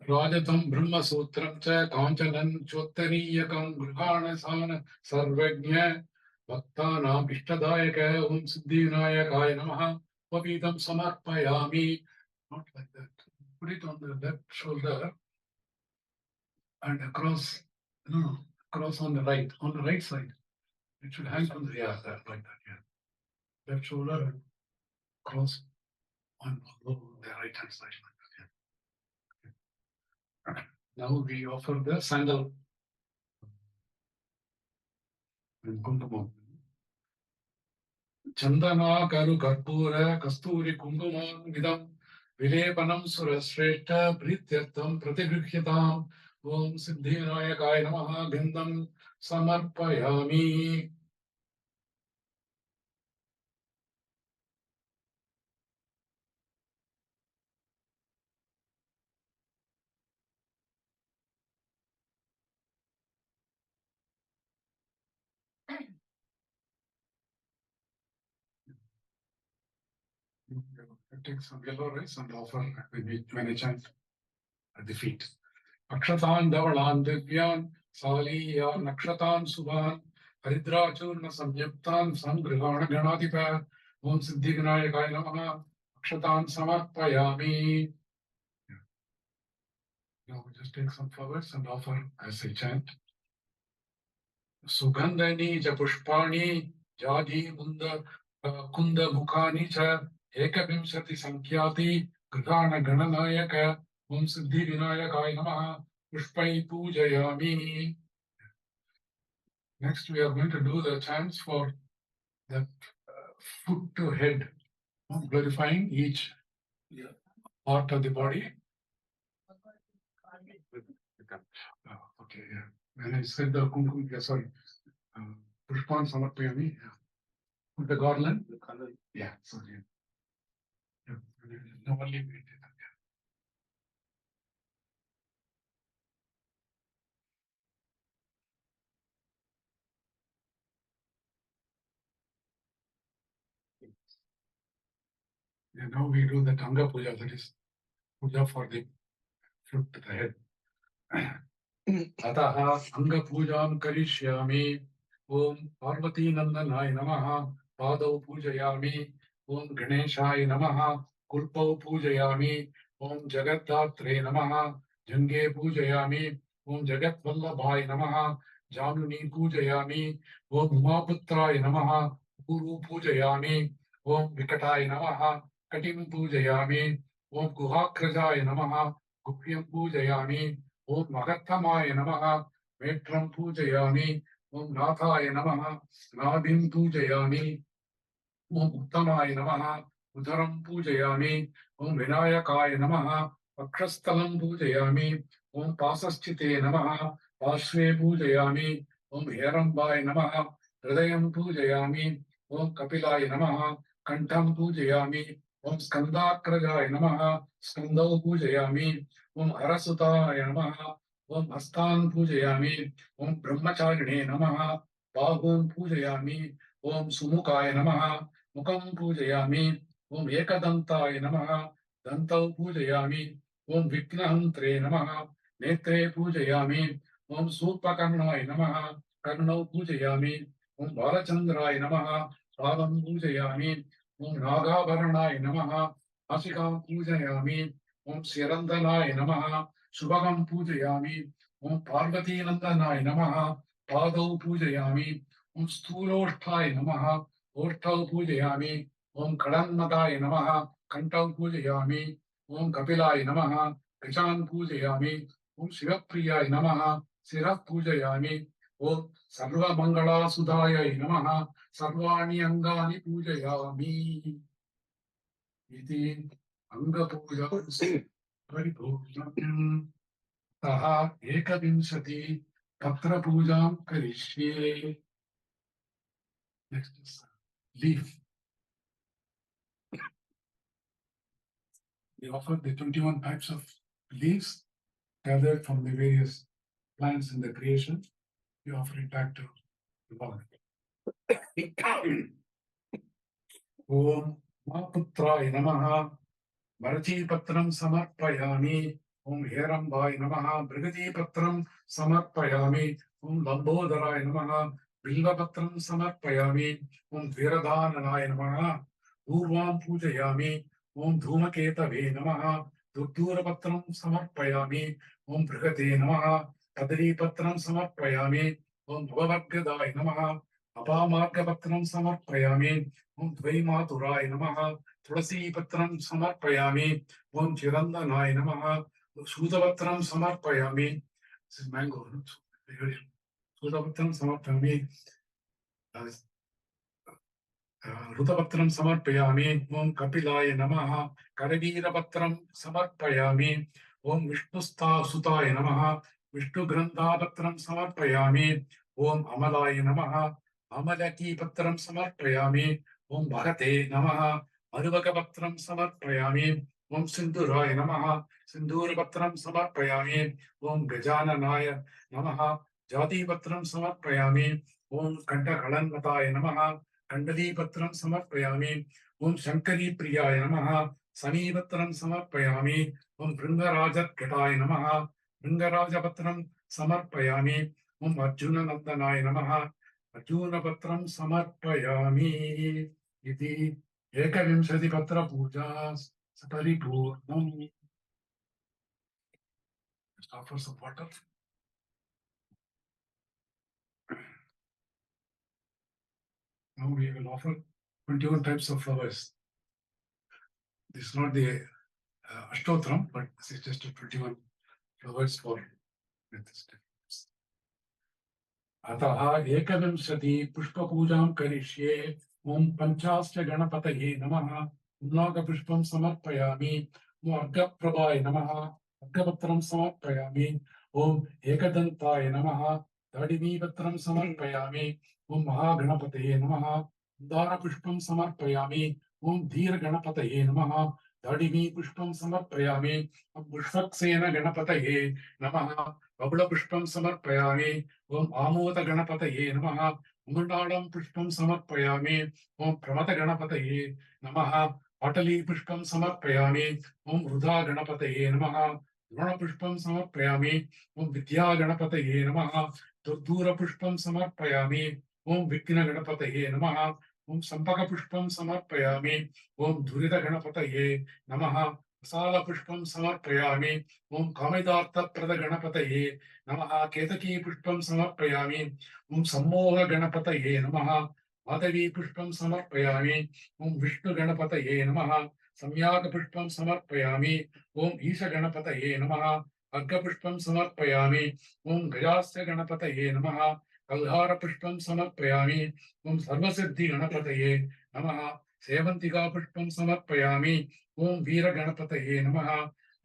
Rajatam Brahma Sutram cha Kanchanan Chottariyakam Grihana Sarvajna Bhaktanam Ishtadayaka Om Siddhi Vinayakaya Namaha Pavitam Samarpayami. Not like that. Put it on the left shoulder and across, no, across on the right side. It should hang from the, yeah, like that, yeah. Left shoulder and cross on the right hand side. Now we offer the sandal and kumkumam. Chandana karu karpura kasturi kumkumam vidam vilepanam surashreshta prityartham pratigruhyatam Om Siddhinayakaya Namaha Gandham Samarpayami. Take some yellow rice and offer when I chant at the feet. Akshatan Davalan Divyan Saliya Nakshatan Subhan Haridrachurna Samyuktan Samgrihana Ganatipa Om Siddhiganayakaya Namaha Akshatan Samarpayami. Now we just take some flowers and offer as I chant. Sugandhani ja pushpani jadi kunda mukhani cha ekabimsati sankyati grihana gananayaka Om Siddhi Vinayakaya Namaha Pushpai Pujayami. Next, we are going to do the chants for the foot to head, glorifying each part of the body. Okay, yeah. When I said the kumkum, sorry, Pushpan Samarpayami, put the garland. Yeah, sorry. Yeah. No, only we did that. Yeah, now we do the Tanga Puja, that is Puja for the foot to the head. Ataha Anga Pujam Karishyami. Om Parvati Nandanaय Namaha. Padau Pujayami. Om Ganeshaya Namaha. Kulpau Pujayami. Om Jagatdatre Namaha. Jange Pujayami. Om Jagat Vallabhaya Namaha. Januni Pujayami. Om Umaputraya Namaha. Guru Pujayami. Om Vikataya Namaha. Katim Pujayami. Om Guhakrajaya Namaha. Gupyam Pujayami. Om Magattamaya Namaha. Metram Pujayami. Om Nathaya Namaha. Nadim Pujayami. Om Uttamaya Namaha. Udaram Pujayami. Om Vinayakaya Namaha. Pakrastalam Pujayami. Om Pasaschite Namaha. Pashve Pujayami. Om Herambaya Namaha. Hridayam Pujayami. Om Kapilaya Namaha. Kantam Pujayami. Om Skandakrajaya Namaha. Skandau Pujayami. Om Harasutaya Namaha. Om Astan Pujayami. Om Brahmacharine Namaha. Bahum Pujayami. Om Sumukaya Namaha. Mukam Pujayami. Om Ekadantaaya Namaha. Dantau Pujayami. Om Viknahantre Namaha. Netre Pujayami. Om Supakarnaya Namaha. Karnau Pujayami. Om Balachandraya Namaha. Padam Pujayami. Om Nagabaranaya Namaha. Asikam Pujayami. Om Sirandanaya Namaha. Subhagam Pujayami. Om Parvati Nandanaya Namaha. Padau Pujayami. Om Stulosthaya Namaha. Orthau Pujayami. Om Kadanmadaya Namaha. Kantau Pujayami. Om Kapilaya Namaha. Krishan Pujayami. Om Shivapriyaya Namaha. Sirah Pujayami. Om Sarva Mangala Sudaya Namaha. Sarvani Angani Pujayami. Iti Anga Puja Paripujam Taha Ekavimsati Patra Pujam Karishye. Next is leaf. We offer the 21 types of leaves gathered from the various plants in the creation. We offer it back to the body. Om Maputraya Namaha. Bharati Patram Samarpayami. Om Herambhaya Namaha. Brigati Patram Samarpayami. Om Lambodharaya Namaha. Bilva Patram Samarpayami. Om Viradhananaya Namaha. Urvam Pujayami. Om Dhumaketave Namaha. Durdura Patram Samarpayami. Om Brigate Namaha. Kadari Patram Samarpayami. Om Bhavavargadaya Namaha. Apamarga Patram Samarpayami. Om Dvaimaturaya Namaha. Tulasi Patram Samarpayami. Om Chirandanaaya Namaha. Sudapatram Samarpayami. This is mango. Sudapatram Samarpayami. Rudapatram Samarpayami. Om Kapilaya Namaha. Karavira Patram Samarpayami. Om Vishnustha Sutaya Namaha. Vishnu Grandhapatram Samarpayami. Om Amalaya Namaha. Amalaki Patram Samarpayami. Om Bhagate Namaha. Arvakapatram Samarpayami. Om Sindhuraya Namaha. Sindhurapatram Samarpayami. Om Gajananaya Namaha. Jati Patram Samarpayami. Om Kantakalanmataya Namaha. Kandali Patram Samarpayami. Om Shankari Priyaya Namaha. Sani Patram Samarpayami. Om Bringaraja Kataya Namaha. Bringarajapatram Samarpayami. Om Arjuna Nandanaya Namaha. Arjuna Patram Samarpayami. Iti Ekavimsati Patra Puja Paripurnam. Just offer some water. Now we will offer 21 types of flowers. This is not the Ashtotram, but this is just a 21 flowers for this. अतः एकविंशति पुष्पपूजां करिष्ये ओम पंचाश्च गणपतये नमः उन्नाकपुष्पं समर्पयामि ओम अर्घप्रभाय नमः अर्घपत्रं समर्पयामि ओम एकदन्ताय नमः दाडिमीपत्रं समर्पयामि ओम महागणपतये नमः दारपुष्पं समर्पयामि ओम धीरगणपतये नमः दाडिमीपुष्पं समर्पयामि ओम पुष्पक्सेन गणपतये नमः बबुलपुष्पं समर्पयामि ओम आमोद गणपतये नमः उमृणालं पुष्पं समर्पयामि ओम प्रमथ गणपतये नमः पाटली पुष्पं समर्पयामि ओम वृथा गणपतये नमः द्रोणपुष्पं समर्पयामि ओम विद्या गणपतये नमः दुर्दूर पुष्पं समर्पयामि ओम विघ्न गणपतये नमः ओम संपक पुष्पं समर्पयामि ओम धुरित गणपतये नमः प्रसाद पुष्पं समर्पयामि ओम कामितार्थप्रद गणपतये नमः केतकी पुष्पं समर्पयामि ओम सम्मोह गणपतये नमः माधवी पुष्पं समर्पयामि ओम विष्णु गणपतये नमः सम्याग पुष्पं समर्पयामि ओम ईश गणपतये नमः अर्घ पुष्पं समर्पयामि ओम गजास्य गणपतये नमः कल्हार पुष्पं समर्पयामि ओम सर्वसिद्धि गणपतये नमः सेवंतिका पुष्पं समर्पयामि ओम वीर गणपतये नमः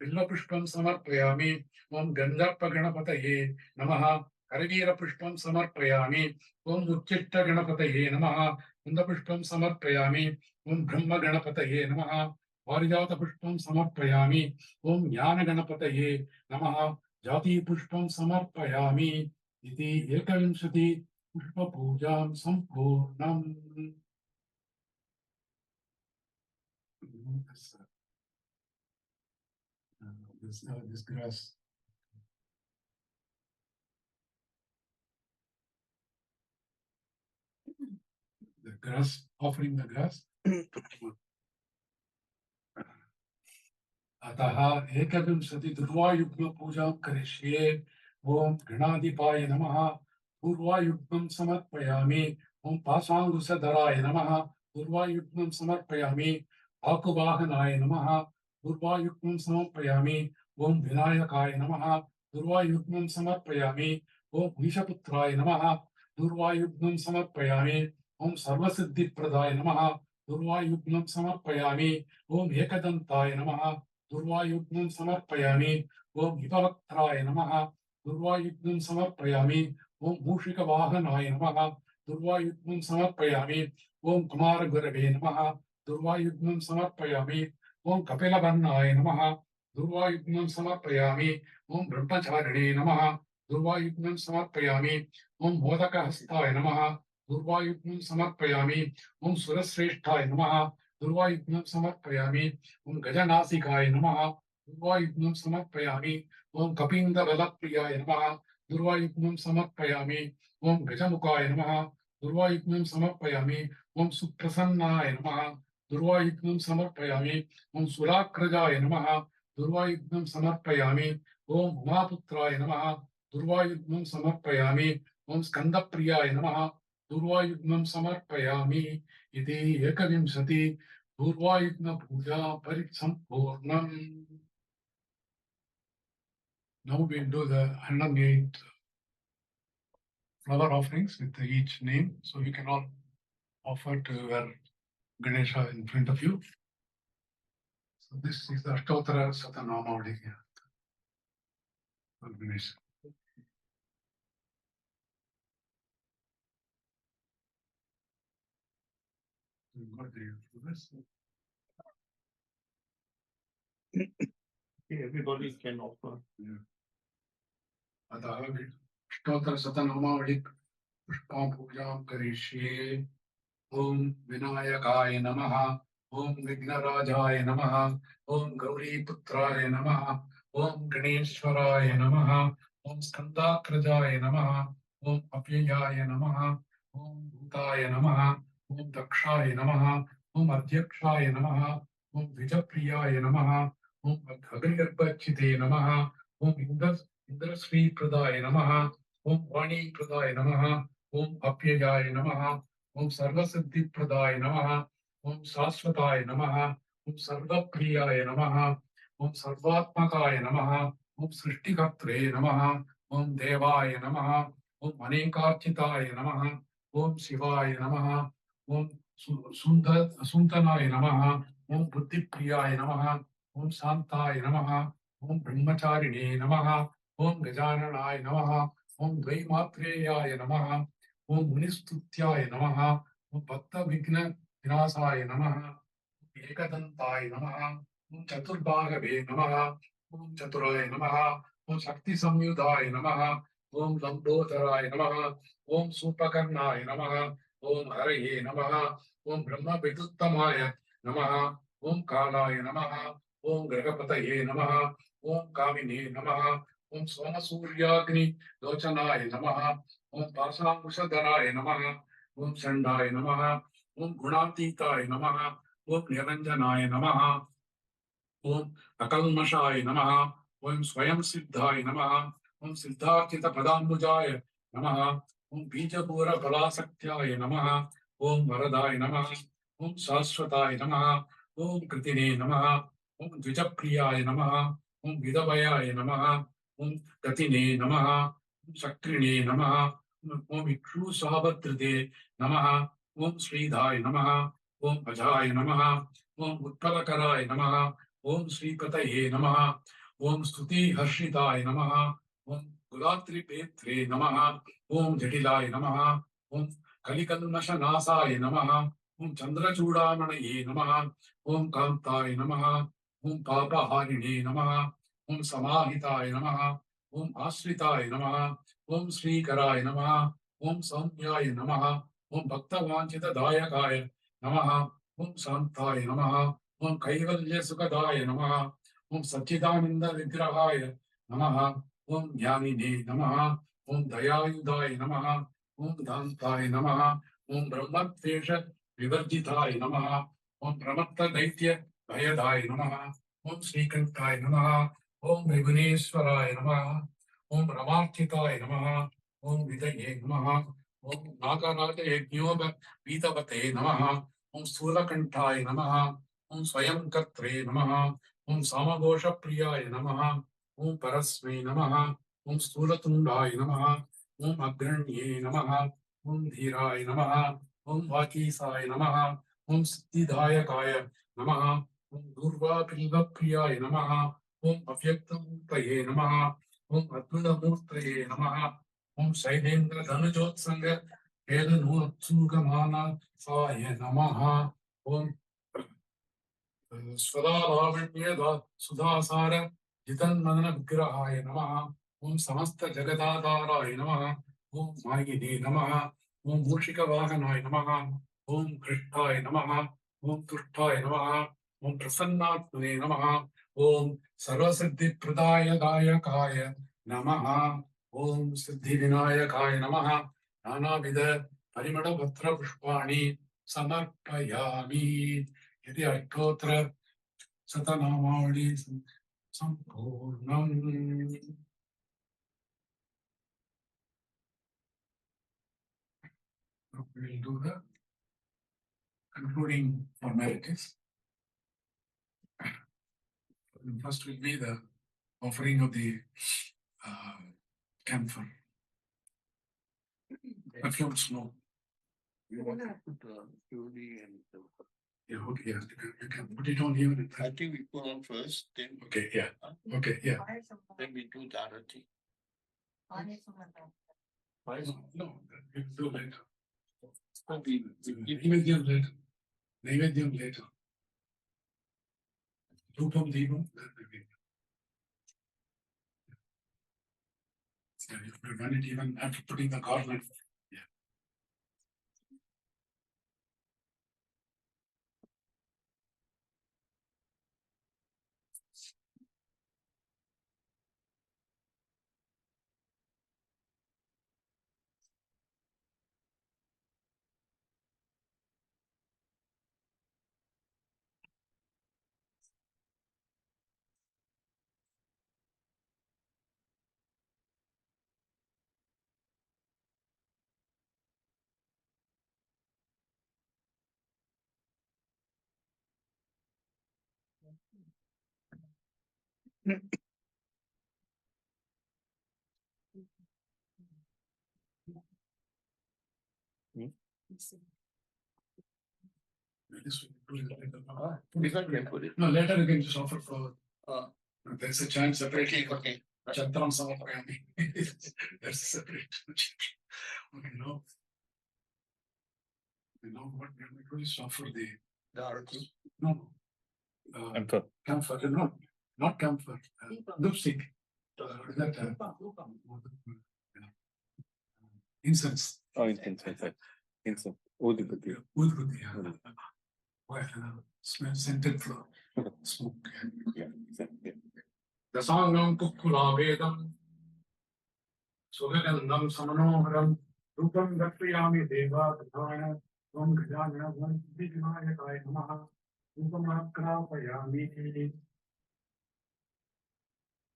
बिल्व पुष्पं समर्पयामि ओम गंधर्प गणपतये नमः करवीर पुष्पं समर्पयामि ओम उच्चिष्ट गणपतये नमः कुंद पुष्पं समर्पयामि ओम ब्रह्म गणपतये नमः पारिजात पुष्पं समर्पयामि ओम ज्ञान गणपतये नमः जाति पुष्पं समर्पयामि इति एकविंशति पुष्प पूजां संपूर्णम्. This grass. The grass, offering the grass. अतः एकविंशति दुर्वायुग्म पूजां करिष्ये ओम गणाधिपाय नमः पूर्वायुग्मं समर्पयामि ओम पाशांकुशधराय नमः पूर्वायुग्मं समर्पयामि आकुवाहनाय नमः पूर्वायुग्मं समर्पयामि ओम विनायकाय नमः पूर्वायुग्मं समर्पयामि ओम ईशपुत्राय नमः पूर्वायुग्मं समर्पयामि ओम सर्वसिद्धिप्रदाय नमः पूर्वायुग्मं समर्पयामि ओम एकदन्ताय नमः दुर्वायुग्मं समर्पयामि ओम विपवक्त्राय नमः दुर्वायुग्मं समर्पयामि ओम मूषिकवाहनाय नमः दुर्वायुग्मं समर्पयामि ओम कुमारगुरवे नमः दुर्वायुग्मं समर्पयामि ओम कपिलवर्णाय नमः दुर्वायुग्मं समर्पयामि ओम ब्रह्मचारिणे नमः दुर्वायुग्मं समर्पयामि ओम मोदकहस्ताय नमः दुर्वायुग्मं समर्पयामि ओम सुरश्रेष्ठाय नमः दुर्वायुग्मं समर्पयामि ओम गजनासिकाय नमः दुर्वायुग्मं समर्पयामि ओम कपिंदबलप्रियाय नमः दुर्वायुग्मं समर्पयामि ओम गजमुखाय नमः दुर्वायुग्मं समर्पयामि ओम सुप्रसन्नाय नमः दुर्वायुग्मं समर्पयामि ओम सुराक्रजाय नमः दुर्वायुग्मं समर्पयामि ओम उमापुत्राय नमः दुर्वायुग्मं समर्पयामि ओम स्कंदप्रियाय नमः दुर्वायुग्मं समर्पयामि इति एकविंशति पूर्वायुग्म पूजा परिसंपूर्णम्. Now we do the 108 flower offerings with each name, so you can all offer to your Ganesha in front of you. So this is the Ashtotara Satanamavali for Ganesha. Got the this. Everybody can offer. अतः अष्टोत्तर शतनामावली पुष्पां पूजां करिष्ये. ओम विनायकाय नमः. ओम विघ्नराजाय नमः. ओम गौरीपुत्राय नमः. ओम गणेश्वराय नमः. ओम स्कंदाग्रजाय नमः. ओम अव्ययाय नमः. ओम भूताय नमः. ओम दक्षाय नमः. ओम अध्यक्षाय नमः. ओम द्विजप्रियाय नमः. ओम अग्निगर्भच्युते नमः. ओम इंद्रश्रीप्रदाय नमः. ओम वाणीप्रदाय नमः. ओम अप्ययाय नमः. ओम सर्वसिद्धिप्रदाय नमः. ओम शाश्वताय नमः. ओम सर्वप्रियाय नमः. ओम सर्वात्मकाय नमः. ओम सृष्टिकर्त्रे नमः. ओम देवाय नमः. ओम अनेकार्चिताय नमः. ओम शिवाय नमः. ओम सुन्दनाय नमः. ओम बुद्धिप्रियाय नमः. ओम शांताय नमः. ओम ब्रह्मचारिणे नमः. ओम गजाननाय नमः. ओम द्वैमात्रेयाय नमः. ओम मुनिस्तुत्याय नमः. ओम भक्त विघ्न विनाशाय नमः. एकदंताय नमः. ओम चतुर्बाहवे नमः. ओम चतुराय नमः. ओम शक्ति संयुधाय नमः. ओम लंबोदराय नमः. ओम सूपकर्णाय नमः. ओम हरये नमः. ओम ब्रह्म विदुत्तमाय नमः. ओम कालाय नमः. ओम ग्रहपतये नमः. ओम कामिने नमः. ओम सोमसूर्याग्नि लोचनाय नमः. ओम पाशांकुशधराय नमः. ओम चंडाय नमः. ओम गुणातीताय नमः. ओम निरंजनाय नमः. ओम अकल्मषाय नमः. ओम स्वयं सिद्धाय नमः. ओम सिद्धार्थित पदाम्बुजाय नमः. ओम बीजपूर फलासक्त्याय नमः. ओम वरदाय नमः. ओम शाश्वताय नमः. ओम कृतिने नमः. ओम द्विजप्रियाय नमः. ओम विधवयाय नमः. ओम गतिने नमः. ओम शक्रिणे नमः. ओम इक्षुसावत्रिते नमः. ओम श्रीधाय नमः. ओम अजाय नमः. ओम उत्पलकराय नमः. ओम श्रीपतये नमः. ओम स्तुति हर्षिताय नमः. ओम गुलात्रिपेत्रे नमः. ओम जटिलाय नमः. ओम कलिकल्मषनाशाय नमः. ओम चंद्रचूडामणये नमः. ओम कांताय नमः. ओम पापहारिणे नमः. ओम समाहिताय नमः. ओम आश्रिताय नमः. ओम श्रीकराय नमः. ओम सौम्याय नमः. ओम भक्तवांछितदायकाय नमः. ओम शांताय नमः. ओम कैवल्य सुखदाय नमः. ओम सच्चिदानंद विग्रहाय नमः. ओम ज्ञानिने नमः. ओम दयायुधाय नमः. ओम दान्ताय नमः. ओम ब्रह्मद्वेष विवर्जिताय नमः. ओम प्रमत्त दैत्य भयदाय नमः. ओम श्रीकंठाय नमः. ओम विघ्नेश्वराय नमः. ओम रमार्चिताय नमः. ओम विदये नमः. ओम नागराज यज्ञोप पीतवते नमः. ओम स्थूलकंठाय नमः. ओम स्वयं कर्त्रे नमः. ओम सामघोषप्रियाय नमः. ओम परस्मै नमः. ओम स्थूलतुण्डाय नमः. ओम अग्रण्ये नमः. ओम धीराय नमः. ओम वाकीसाय नमः. ओम सिद्धिदायकाय नमः. ओम दूर्वापिल्वप्रियाय नमः. ओम अव्यक्तमूर्तये नमः. ओम अद्भुतमूर्तये नमः. ओम शैलेन्द्र धनुजोत्संग साय नमः. ओम स्वदालावण्य सुधासार जितन्मदन विग्रहाय नमः. ओम समस्त जगदाधाराय नमः. ओम मायिने नमः. ओम मूषिक वाहनाय नमः. ओम कृष्णाय नमः. ओम तुष्टाय नमः. ओम प्रसन्नात्मने नमः. ओम सर्वसिद्धि प्रदाय दायकाय नमः. ओम सिद्धि विनायकाय नमः. नानाविध परिमल पत्र पुष्पाणि समर्पयामि. इति अष्टोत्तर शतनामावली संपूर्णम्. We will do the concluding formalities. First will be the offering of the camphor. Perfume smoke. You want to put Judy and Yeah, okay, yeah, you can put it on here. I think we put on first, then Okay, yeah, okay, yeah. then we do the other thing. No, we'll do later. Naivedyam later. Naivedyam later. Rupam Devam, then we you have done it even after putting the garland. Yeah. No, later you can just offer for. There's a chance separately. Okay. Chatram Samapayami. That's separate. Okay, no. You know what? We could just offer the article. No. Camphor. Camphor. Not camphor. Lipstick. That. Incense. Oh, incense. Incense. Udhipati. Udhipati. Well, smell scented flower. Smoke. Yeah, exactly. Dasangam Kukulavedam Sugandam Samanoharam Rupam Datriyami Deva Dhanaya Om Gajana Om Vignaya Kaya Namaha Rupam Akrapayami.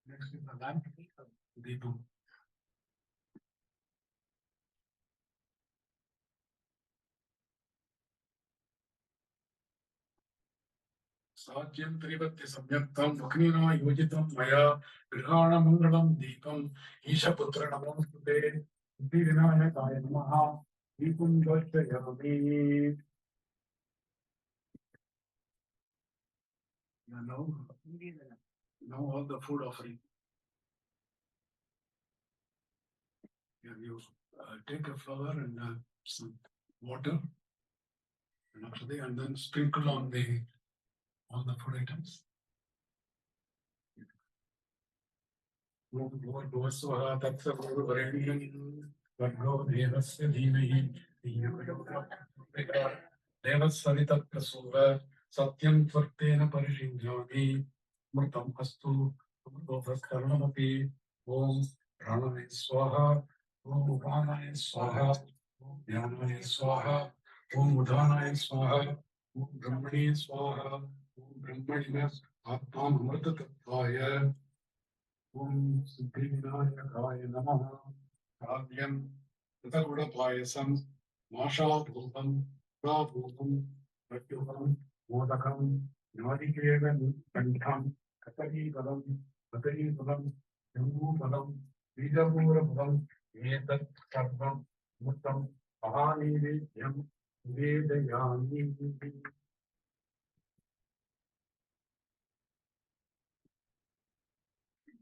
Next is the lamp. Deepam. Satyam Trivati Samyaktam Vaknina Yojitam Maya Grihana Mangalam Deepam Isha Putra Namaste Vinaya Kaya Namaha Deepam Dvajayami. Now all the food offering. You take a flower and some water and then sprinkle on all the food items. Satyam Tvartena Parishinjami Murtam Astu Karnamapi Om Pranaya Swaha Om Pranaya Swaha Om Dhanaya Swaha Om Udhanaya Swaha Om Brahmani Swaha Om Brahmaninas Atman Amritatvaya Om Siddhinaya Namaha Kavyam Tataguda Payasam Masha Bhutam Prabhutam Pratyutam Modakam Navadikevan Kantham Katari Palam Katari Palam Yungu Palam Vijapura Palam Etat Sarvam Muttam Ahani Yam Vedayami.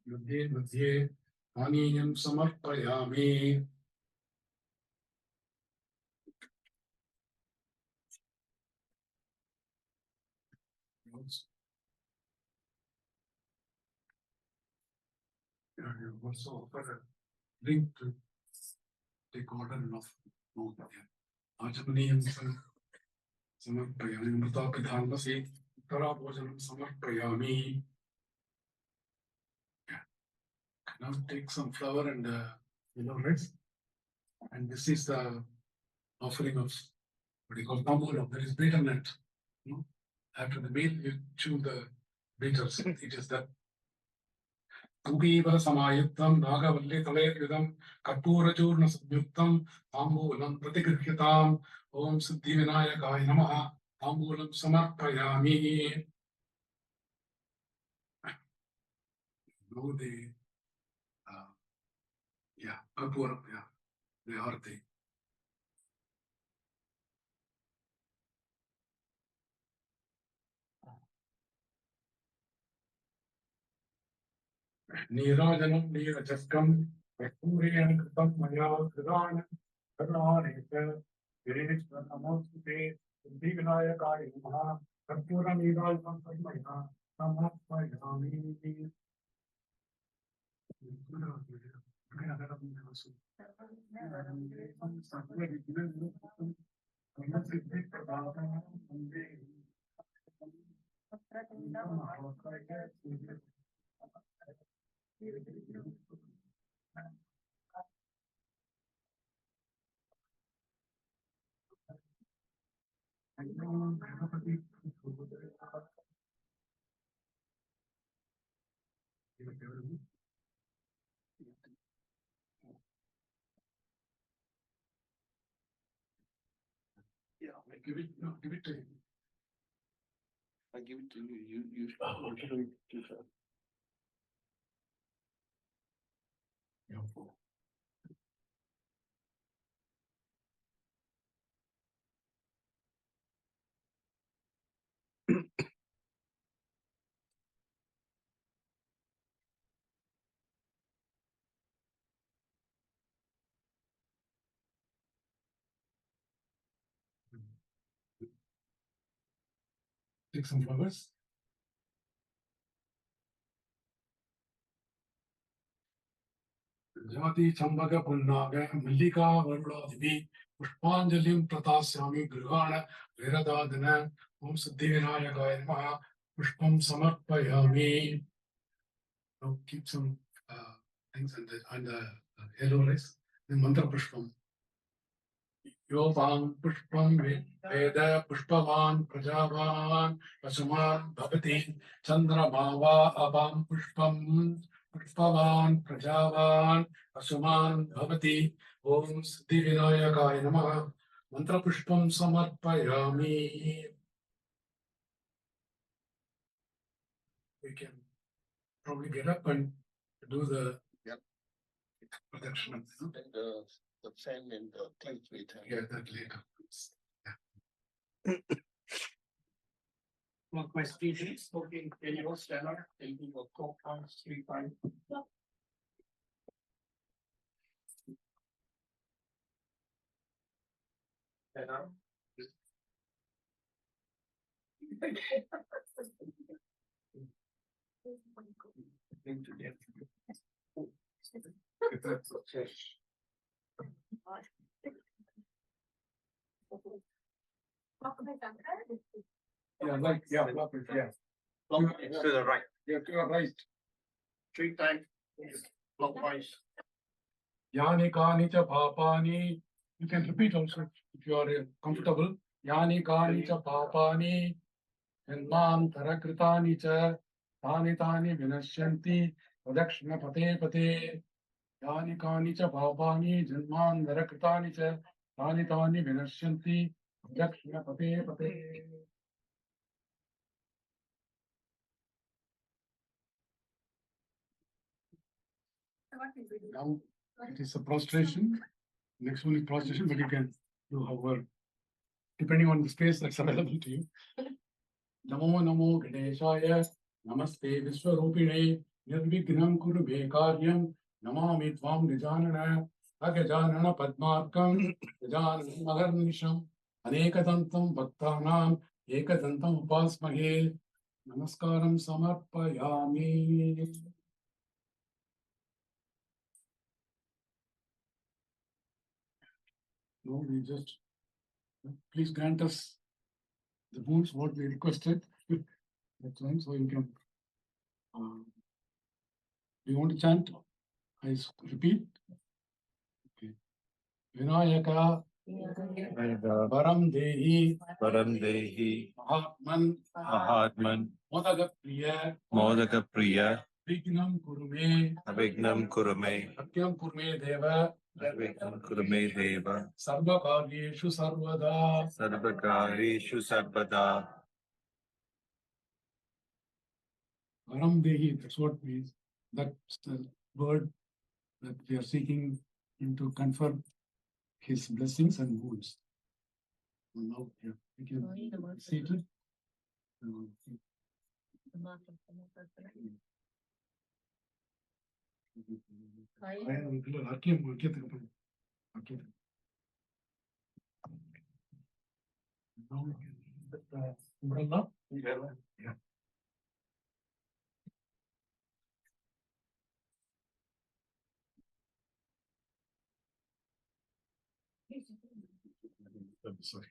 Yuddhe Madhye Aniyam Samarpayami. You also offer a link to take order of food. Achamaniyam Samarpayami Mrtapidhanmasi Tarabhojanam Samarpayami. Now take some flour and rice. And this is the offering of what you call tamulam. There is bitter nut. After the meal, you chew the bitters. It is that. Kubiva Samayuktam, Nagavalli Talayudam, Kapurajurna Samyuktam, Tambulam Pratigrihitam, Om Siddhivinayakaya Namaha, Tambulam Samarpayami. Know the Kapuram, the Arti. Nirajanam Nirajaskam Kuriyan Kritam Maya Kridan Karnaneka Ganesh Chathurthi Vinayakaya Namaha Karpura Nidal Maya Samapayami. Yeah, I give it, no, give it to him. I give it to you, you should. Okay. Yeah. Take some flowers. Jati Chambaga Punnaga Mallika Varudadhivi Pushpanjalim Pratasyami Grihana Viradadana Om Siddhivinayakaya Namaha Pushpam Samarpayami. Now keep some things on the yellow rice. Then mantra pushpam. Yovam pushpam veda pushpavan prajavan pasuman bhavati chandramava abam pushpam pushpavan prajavan pasuman bhavati om siddhivinayakaya namaha mantra pushpam samarpayami. We can probably get up and do the protection. The fan and the clean plate. Yeah, that later. Look, my speech is spoken, can you stand up? And you will call times 3 times. Stand up. Into death. If that's okay. Yeah, like, yeah, yeah. To the right. Yeah, to your right. 3 times. Clockwise. Yani kani cha papani. You can repeat also if you are comfortable. Yani kani cha papani. Janman tarakritani cha. Tani tani vinashyanti. Pradakshina pate pate. Yani kani cha papani. Janman tarakritani cha. Tani tani vinashyanti. Pradakshina pate pate. Now it is a prostration. Next one is prostration, but you can do however, depending on the space that's available to you. Namo Namo Ganeshaya, Namaste Vishwarupine, Nirvignam Kuru Me Karyam, Namami Tvam Gajanana, Agajanana Padmarkam, Gajanana Maharnisham, Anekadantam Bhaktanam, Ekadantam Upasmahe, Namaskaram Samarpayami. No, we just please grant us the boons what we requested. That's one, so you can. Do you want to chant? I repeat. Okay. Vinayaka Param Dehi Mahatman Modaka Priya Vignam Kurume Satyam Kurume Deva Sarvakaryeshu Sarvada Param Dehi, that's what means. That's the word that we are seeking him to confer his blessings and wounds. Now, yeah, we can see it. Yeah. Sorry.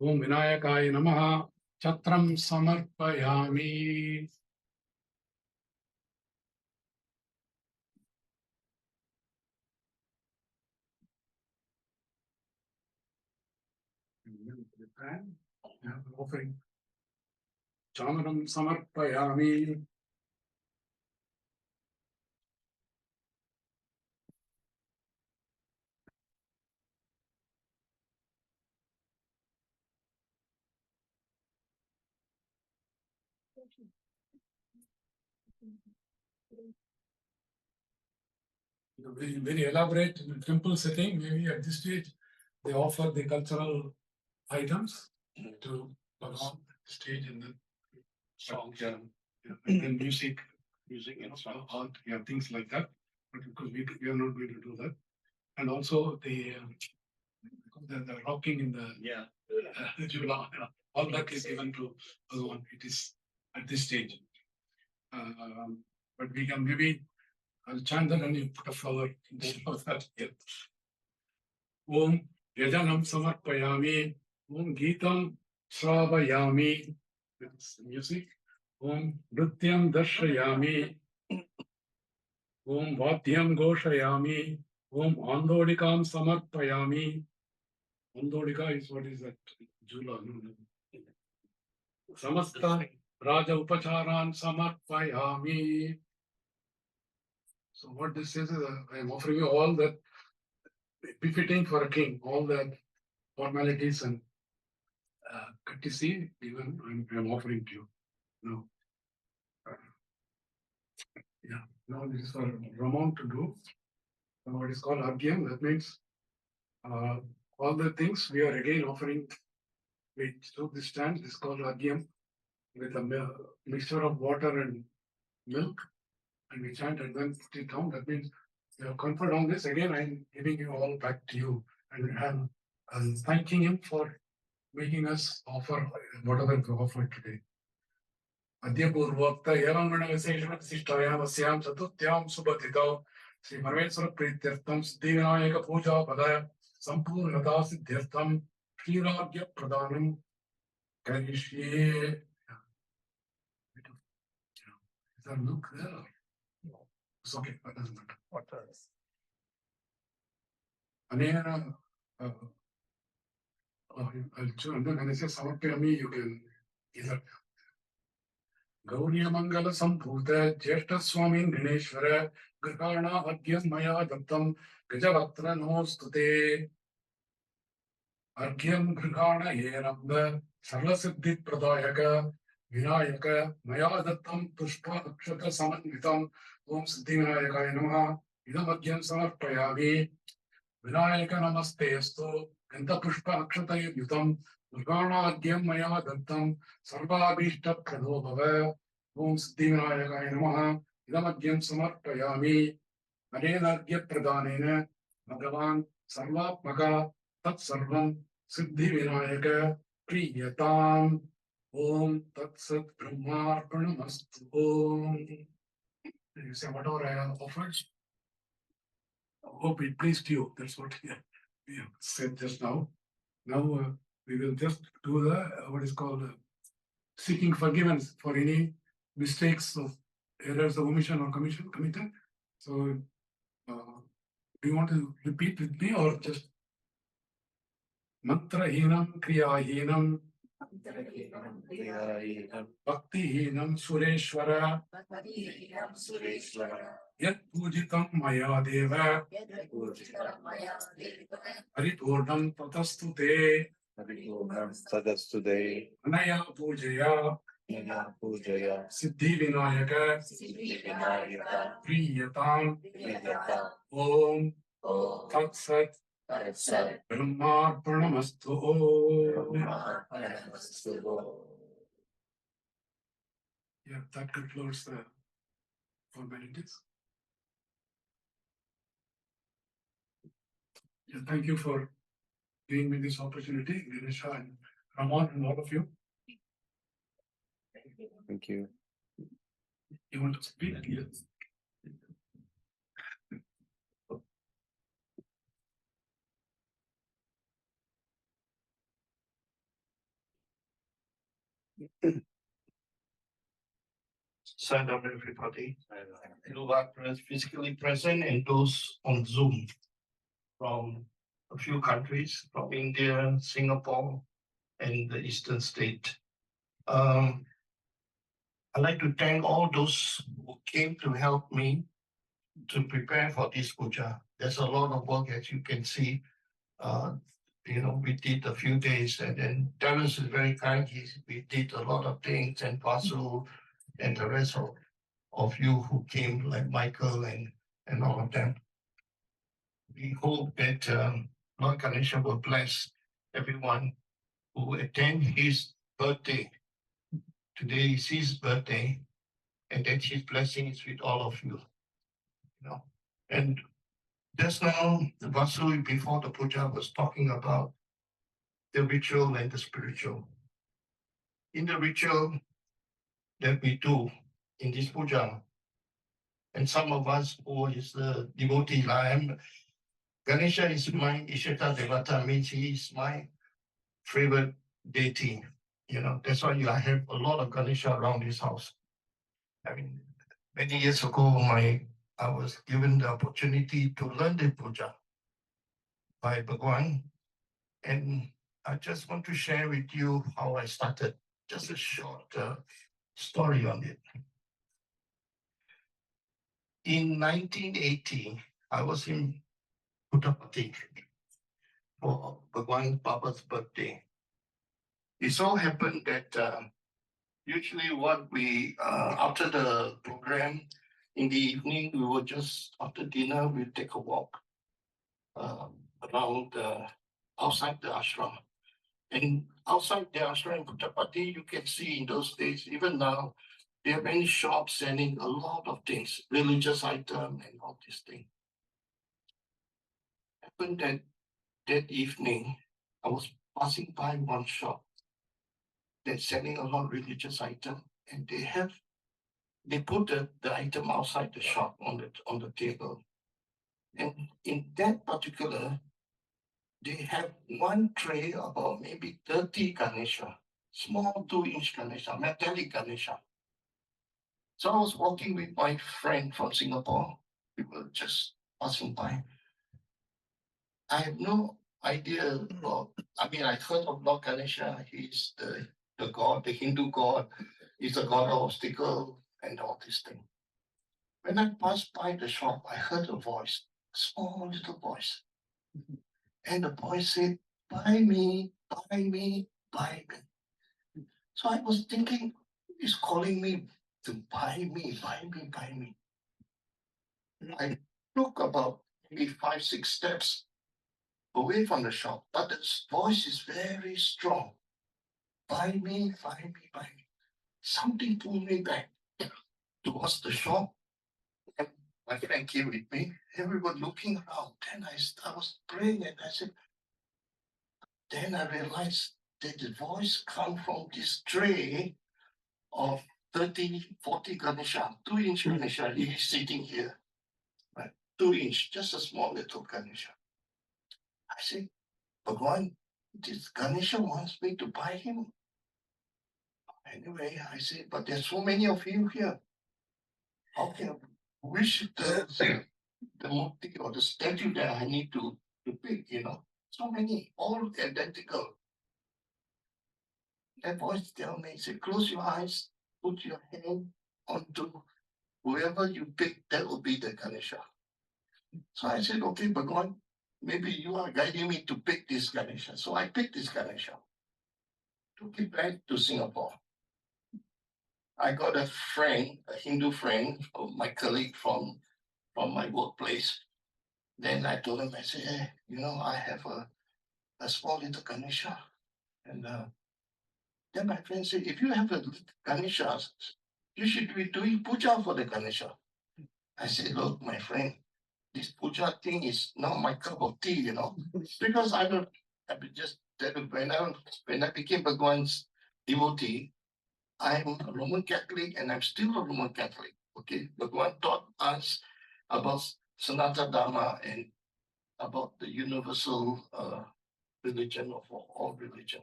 Om Vinayakaya Namaha. Chatram Samarpayami. Offering. Chamanam Samarpayami. Very elaborate temple setting. Maybe at this stage, they offer the cultural items to Bhagavan stage and then songs and then music, and art, things like that. But because we are not going to do that, and also the rocking in the Jula, all that is given to Bhagavan. It is at this stage, but we can maybe. I'll chant that and you put a flower instead of that. Yeah. Om Yajanam Samarpayami. Om Geetam Shravayami. That's music. Om Nrityam Darshayami. Om Vadyam Goshayami. Om Andodikam Samarpayami. Andodika is what is that? Jula. Samasta Raja Upacharan Samarpayami. So what this says is I am offering you all that befitting for a king, all the formalities and courtesy, even I'm offering to you. Now, now this is for Ramon to do. What is called Argyam. That means all the things we are again offering. We took this stand. This is called Argyam with a mixture of water and milk, and we chant and then put it down. That means you have conferred on this. Again, I'm giving you all back to you, and I'm thanking him for making us offer whatever we offered today. Adya Purvokta Evam Gana Viseshana Visishtayam Asyam Chaturthyam Subhadhitau Sri Parmeshwara Prityartham Siddhi Vinayaka Puja Padaya Sampurnata Siddhyartham Kshiragya Pradhanam Karishye. Is there milk there? It's okay, that doesn't matter. What else? Anena, I'll choose, and then when I say Samarpayami, you can either Gauriyamangala Sambhuta, Jeshta Swamin Ganeshwara, Grihana Agyam Maya Dattam, Gajavatra Nostute, Argyam Grihana Yenamba, Sarlasiddhi Pradayaka, Vinayaka, Maya Dattam, Pushpa Akshata Samanvitam, Om Siddhi Vinayaka Namaha, Idam Agyam Samarpayami, Vinayaka Namaste Astu, Ganta Pushpa Akshata Yutam, Grihana Agyam Maya Dattam, Sarvabhishta Prado Bhava, Om Siddhi Vinayaka Namaha, Idam Agyam Samarpayami, Anenagya Pradhanena, Bhagavan Sarvapmaka, Tat Sarvam, Siddhi Vinayaka, Priyatam, Om Tat Sat Brahmarpanamastu Om. You say whatever I have offered, I hope it pleased you. That's what we have said just now. Now we will just do the what is called seeking forgiveness for any mistakes of errors of omission or committed. So do you want to repeat with me or just Mantrahinam Kriyahinam Bhaktihinam Sureshwara Yat Pujitam Maya Deva Paripurnam Tatastute Anaya Pujaya Siddhi Vinayaka Priyatam Om Tat Sat Brahmarpanamastu Om. Yeah, that concludes the formalities. Yeah, thank you for giving me this opportunity, Ganesha and Ramon and all of you. Thank you. You want to speak? Yes. Stand up, everybody. You are physically present and those on Zoom from a few countries, from India, Singapore, and the Eastern State. I'd like to thank all those who came to help me to prepare for this puja. There's a lot of work, as you can see. We did a few days, and then Terence is very kind. We did a lot of things, and Vasu and the rest of you who came, like Michael and all of them. We hope that Lord Ganesha will bless everyone who attend his birthday. Today is his birthday, and that his blessing is with all of you. And just now, Vasu, before the puja, was talking about the ritual and the spiritual. In the ritual that we do in this puja, and some of us who is the devotee, Ganesha is my Ishita Devata, means he is my favorite deity. That's why I have a lot of Ganesha around this house. I mean, many years ago, I was given the opportunity to learn the puja by Bhagwan, and I just want to share with you how I started. Just a short story on it. In 1980, I was in Puttaparthi for Bhagwan Baba's birthday. It so happened that usually what we, after the program, in the evening, we would just, after dinner, we take a walk around outside the ashram. And outside the ashram in Puttaparthi, you can see in those days, even now, there are many shops selling a lot of things, religious items and all these things. Happened that evening, I was passing by one shop that's selling a lot of religious items, and they put the item outside the shop on the table. And in that particular, they have one tray about maybe 30 Ganesha, small 2-inch Ganesha, metallic Ganesha. So I was walking with my friend from Singapore. We were just passing by. I have no idea about, I heard of Lord Ganesha. He's the god, the Hindu god. He's the god of obstacle and all these things. When I passed by the shop, I heard a voice, a small little voice. And the voice said, buy me, buy me, buy me. So I was thinking, he's calling me to buy me, buy me, buy me. I took about maybe 5-6 steps away from the shop, but the voice is very strong. Buy me, buy me, buy me. Something pulled me back towards the shop. And my friend came with me. Everyone looking around. Then I was praying, and I said, then I realized that the voice come from this tray of 30, 40 Ganesha, 2-inch Ganesha. He is sitting here, right? 2-inch, just a small little Ganesha. I said, Bhagwan, this Ganesha wants me to buy him. Anyway, I said, but there's so many of you here. How can which the murti or the statue that I need to pick, So many, all identical. That voice tell me, say, close your eyes, put your hand onto whoever you pick, that will be the Ganesha. So I said, okay, Bhagwan, maybe you are guiding me to pick this Ganesha. So I picked this Ganesha. Took it back to Singapore. I got a friend, a Hindu friend, my colleague from my workplace. Then I told him, I said, hey, I have a small little Ganesha. And then my friend said, if you have a Ganesha, you should be doing puja for the Ganesha. I said, look, my friend, this puja thing is not my cup of tea, you know, because I don't. I would just tell you, when I became Bhagwan's devotee, I'm a Roman Catholic and I'm still a Roman Catholic. Okay, Bhagwan taught us about Sanatana Dharma and about the universal religion of all religion.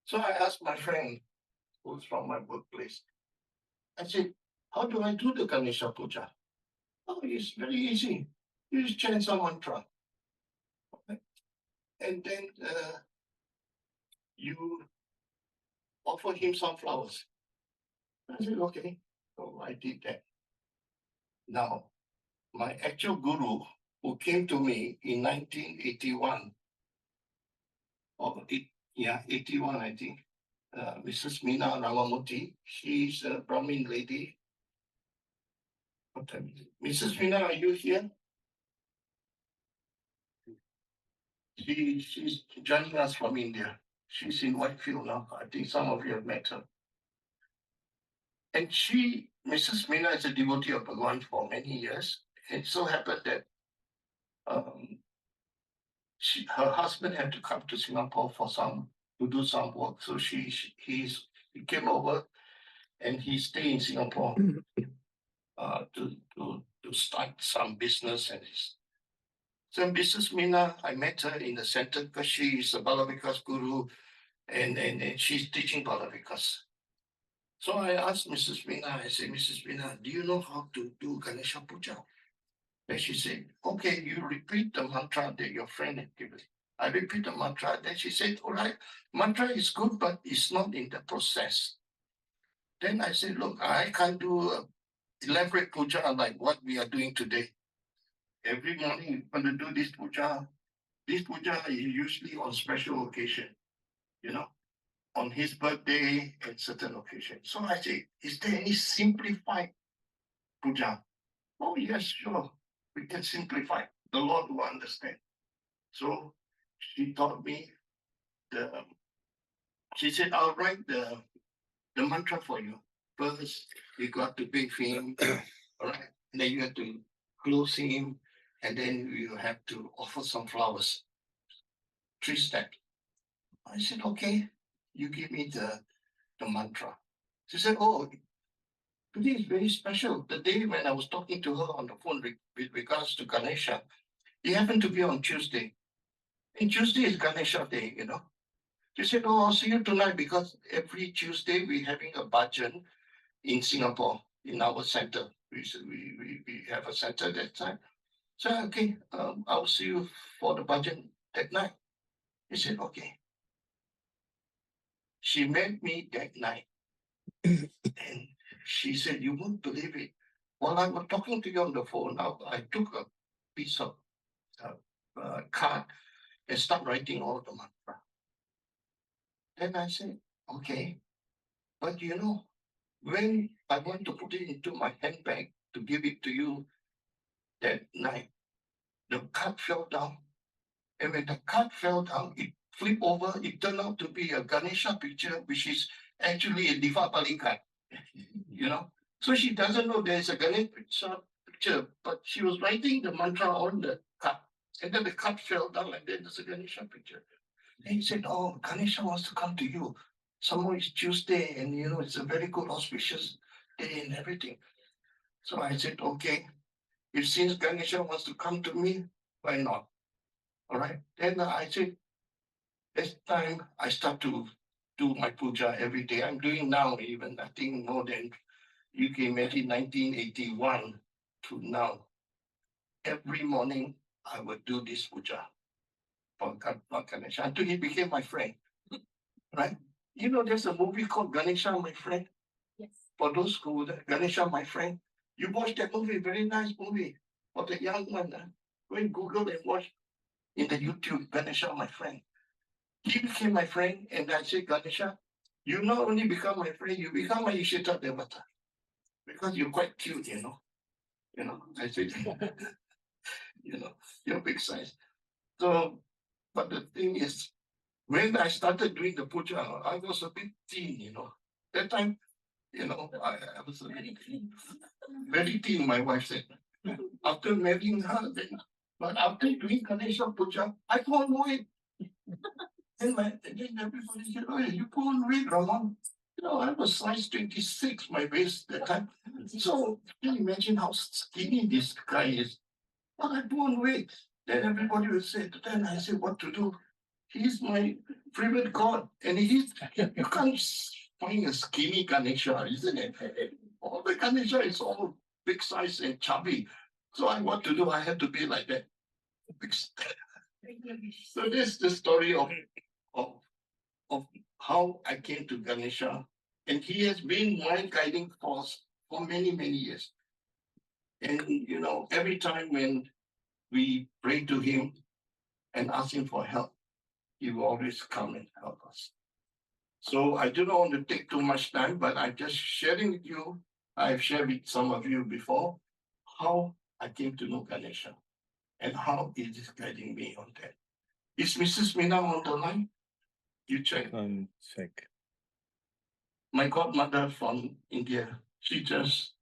So I asked my friend who's from my workplace, I said, how do I do the Ganesha Puja? Oh, it's very easy. You just chant some mantra. Okay? And then you offer him some flowers. I said, okay. So I did that. Now, my actual guru, who came to me in 1981, or 81, I think, Mrs. Meena Ramamurthy, she's a Brahmin lady. What time is it? Mrs. Meena, are you here? She's joining us from India. She's in Whitefield now. I think some of you have met her. And Mrs. Meena is a devotee of Bhagwan for many years. It so happened that her husband had to come to Singapore to do some work. So he came over and he stayed in Singapore to start some business. So Mrs. Meena, I met her in the center because she is a Balavikas guru and she's teaching Balavikas. So I asked Mrs. Meena, I said, Mrs. Meena, do you know how to do Ganesha Puja? And she said, okay, you repeat the mantra that your friend had given. I repeat the mantra. Then she said, all right, mantra is good, but it's not in the process. Then I said, look, I can't do elaborate puja like what we are doing today. Every morning you're going to do this puja. This puja is usually on special occasion, you know, on his birthday and certain occasion. So I said, is there any simplified puja? Oh, yes, sure. We can simplify. The Lord will understand. So she taught me she said, I'll write the mantra for you. First, you got to bathe him, all right? And then you have to close him, and then you have to offer some flowers. 3 steps. I said, okay, you give me the mantra. She said, oh, today is very special. The day when I was talking to her on the phone with regards to Ganesha, it happened to be on Tuesday. And Tuesday is Ganesha Day, you know. She said, oh, I'll see you tonight because every Tuesday we're having a bhajan in Singapore, in our center. We have a center that time. So, okay, I'll see you for the bhajan that night. He said, okay. She met me that night. And she said, you won't believe it. While I was talking to you on the phone, I took a piece of card and started writing all the mantra. Then I said, okay, but you know, when I want to put it into my handbag to give it to you that night, the card fell down. And when the card fell down, it flipped over. It turned out to be a Ganesha picture, which is actually a Dipapali card. You know? So she doesn't know there's a Ganesha picture, but she was writing the mantra on the card. And then the card fell down, and then there's a Ganesha picture. And he said, oh, Ganesha wants to come to you. Someone is Tuesday, and you know, it's a very good auspicious day and everything. So I said, okay, if since Ganesha wants to come to me, why not? All right. Then I said, this time I start to do my puja every day. I'm doing now even, I think more than you came in 1981 to now. Every morning I would do this puja for Ganesha until he became my friend. Right? You know, there's a movie called Ganesha, My Friend. Yes. For those who, Ganesha, My Friend. You watch that movie, very nice movie. For the young one, go and Google and watch in the YouTube, Ganesha, My Friend. He became my friend, and I said, Ganesha, you not only become my friend, you become my Ishita Devata. Because you're quite cute, you know. You know, I said, you know, you're big size. So, but the thing is, when I started doing the puja, I was a bit thin, you know. That time, you know, I was a very thin, my wife said. After marrying her, then, but after doing Ganesha Puja, I put on weight. And then everybody said, oh, you put on weight, Ramon. I was size 26, my waist that time. So can you imagine how skinny this guy is? But I put on weight. Then everybody will say, then I say, what to do? He's my favorite god. And you can't find a skinny Ganesha, isn't it? All the Ganesha is all big size and chubby. So what to do? I had to be like that. So this is the story of how I came to Ganesha. And he has been my guiding force for many, many years. And, every time when we pray to him and ask him for help, he will always come and help us. So I do not want to take too much time, but I'm just sharing with you. I've shared with some of you before how I came to know Ganesha and how it is guiding me on that. Is Mrs. Meena on the line? You check. Check. My godmother from India, she just,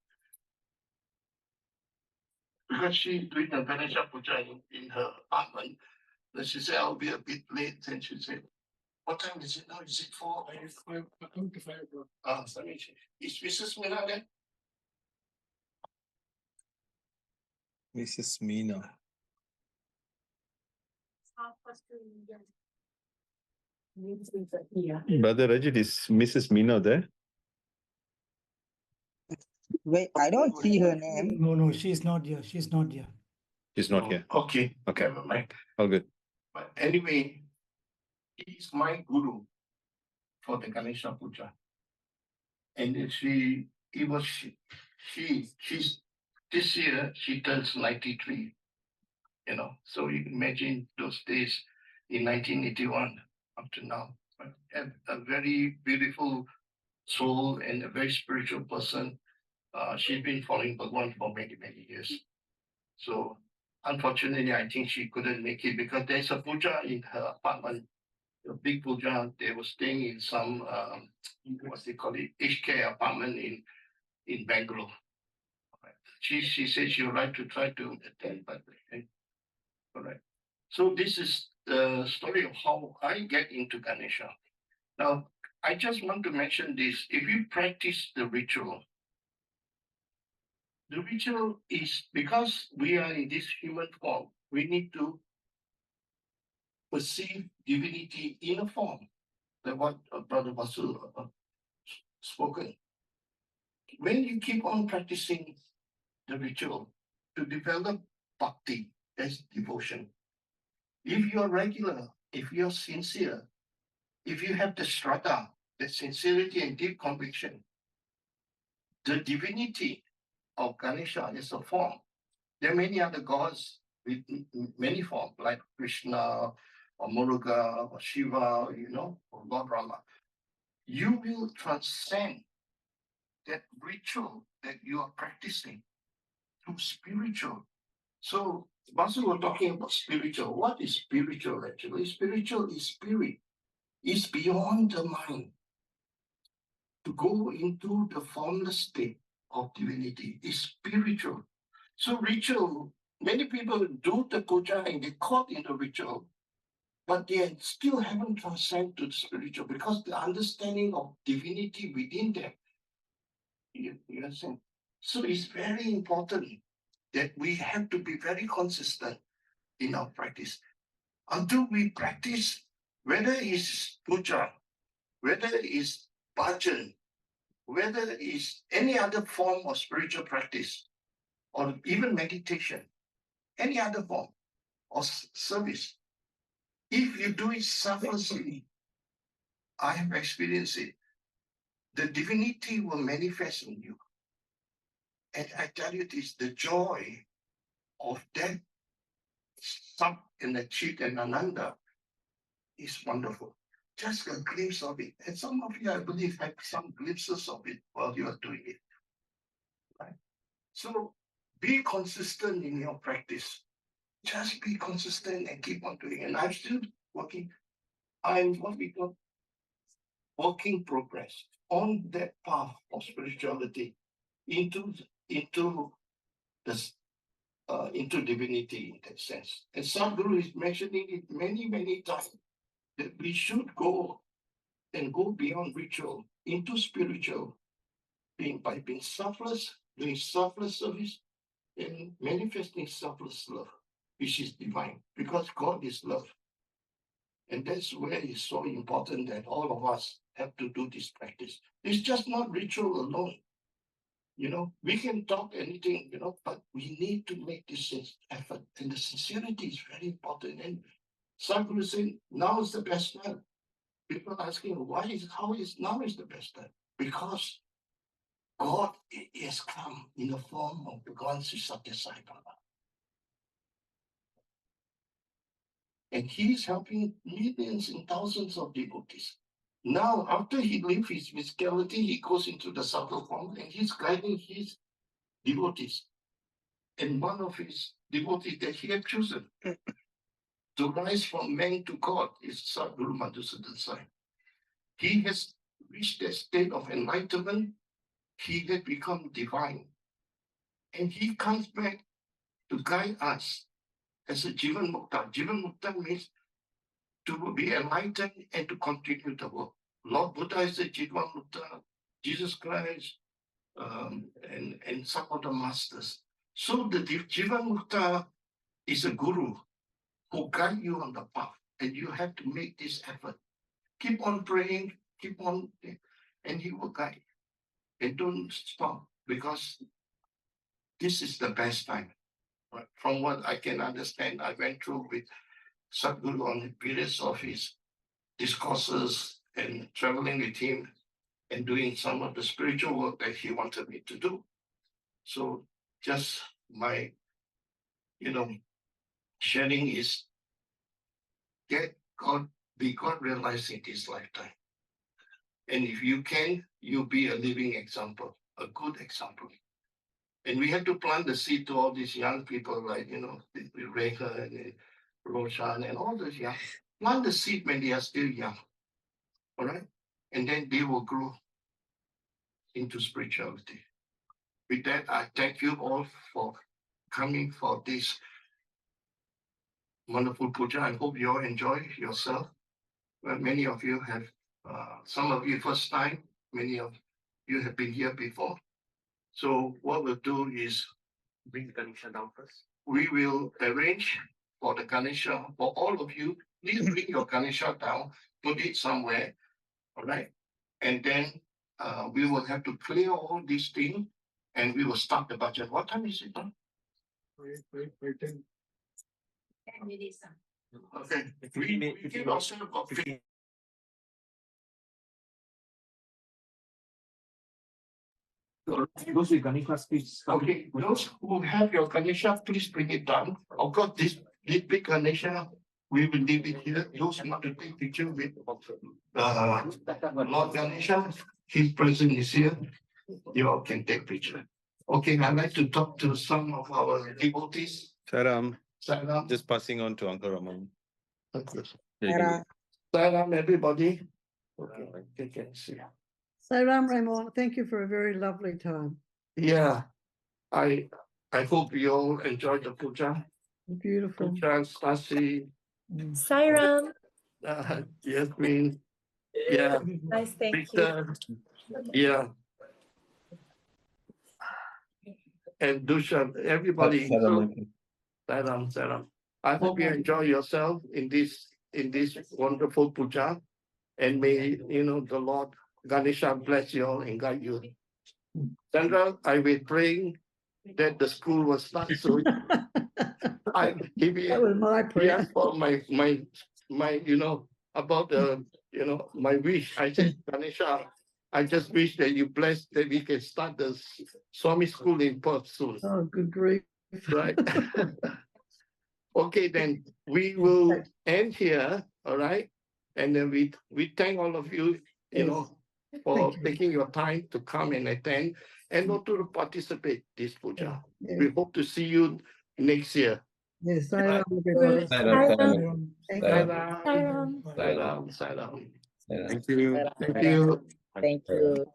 because she's doing a Ganesha Puja in her apartment, and she said, I'll be a bit late. And she said, what time is it now? Is it 4? I come to 5 o'clock. Sorry. Is Mrs. Meena there? Mrs. Meena. Brother Rajit, is Mrs. Meena there? Wait, I don't see her name. No, she's not here. She's not here. She's not here. Okay. Okay. Never mind. All good. But anyway, he's my guru for the Ganesha Puja. And she's this year, she turns 93. So you imagine those days in 1981 up to now. A very beautiful soul and a very spiritual person. She's been following Bhagwan for many, many years. So unfortunately, I think she couldn't make it because there's a puja in her apartment, a big puja. They were staying in some, what's they call it, HK apartment in Bangalore. She said she would like to try to attend, but all right. So this is the story of how I get into Ganesha. Now, I just want to mention this. If you practice the ritual is because we are in this human form, we need to perceive divinity in a form. That what Brother Vasu spoken. When you keep on practicing the ritual to develop bhakti, that's devotion. If you're regular, if you're sincere, if you have the shraddha, the sincerity and deep conviction, the divinity of Ganesha is a form. There are many other gods with many forms, like Krishna or Muruga or Shiva, or Lord Rama. You will transcend that ritual that you are practicing to spiritual. So, Basu was talking about spiritual. What is spiritual actually? Spiritual is spirit. It's beyond the mind. To go into the formless state of divinity is spiritual. So ritual, many people do the puja and they caught in the ritual, but they still haven't transcended to the spiritual because the understanding of divinity within them. You understand? So it's very important that we have to be very consistent in our practice. Until we practice, whether it's puja, whether it's bhajan, whether it's any other form of spiritual practice, or even meditation, any other form of service, if you do it selflessly, I have experienced it, the divinity will manifest in you. And I tell you this, the joy of that sub and achieved and ananda is wonderful. Just a glimpse of it. And some of you, I believe, had some glimpses of it while you are doing it. Right? So be consistent in your practice. Just be consistent and keep on doing it. And I'm still working. I'm what we call working progress on that path of spirituality into the into divinity in that sense. And Sadhguru is mentioning it many, many times that we should go and go beyond ritual into spiritual being by being selfless, doing selfless service, and manifesting selfless love, which is divine, because God is love. And that's where it's so important that all of us have to do this practice. It's just not ritual alone. We can talk anything, but we need to make this effort. And the sincerity is very important. And Sadhguru is saying, now is the best time. People are asking, how is now is the best time? Because God has come in the form of the Ganesha Chathurthi. And he is helping millions and thousands of devotees. Now, after he leaves his physicality, he goes into the subtle form and he's guiding his devotees. And one of his devotees that he had chosen to rise from man to God is Sadhguru Madhusudan Sai. He has reached a state of enlightenment. He had become divine. And he comes back to guide us as a Jivan Mukta. Jivan Mukta means to be enlightened and to continue the work. Lord Buddha is the Jivan Mukta, Jesus Christ, and some of the masters. So the Jivan Mukta is a guru who guide you on the path, and you have to make this effort. Keep on praying, keep on, and he will guide. And don't stop, because this is the best time. Right? From what I can understand, I went through with Sadhguru on the periods of his discourses and traveling with him and doing some of the spiritual work that he wanted me to do. So just my, sharing is get God, be God realized in this lifetime. And if you can, you'll be a living example, a good example. And we have to plant the seed to all these young people, like, Reka and Roshan and all those young. Plant the seed when they are still young. All right? And then they will grow into spirituality. With that, I thank you all for coming for this wonderful puja. I hope you all enjoy yourself. Well, many of you have, some of you first time, many of you have been here before. So what we'll do is bring Ganesha down first. We will arrange for the Ganesha for all of you. Please bring your Ganesha down, put it somewhere, all right? And then we will have to clear all these things and we will start the budget. What time is it done? Wait. 10 minutes. Okay. We give ourselves about 15. Those with Ganesha, please. Okay, those who have your Ganesha, please bring it down. Of course, this big Ganesha, we will leave it here. Those who want to take picture with Lord Ganesha, his presence is here. You all can take picture. Okay, I'd like to talk to some of our devotees. Saram, Salam. just passing on to Uncle Ramon. Tara, Salam, everybody. Okay, you can see. Saram Ramon, thank you for a very lovely time. Yeah, I hope you all enjoyed the puja. Beautiful. Puja, Stasi, Sairam. Yasmin, yeah, Nice, thank you. Victor, yeah. And Dushan, everybody. Salam. I hope you enjoy yourself in this wonderful puja. And may the Lord Ganesha bless you all and guide you. Sandra, I will praying that the school will start soon. That was my He prayer. asked for my about my wish. I said, Ganesha, I just wish that you bless that we can start the Swami school in Perth soon. Oh, good grief. Right. Okay, then we will end here. All right. And then we thank all of you, for Thank you. taking your time to come and attend and not to participate this puja. Yeah. We hope to see you next year. Yes, Saram, everybody. Sairam. Thank you. Sairam. Salam. Thank you. Thank you. thank you.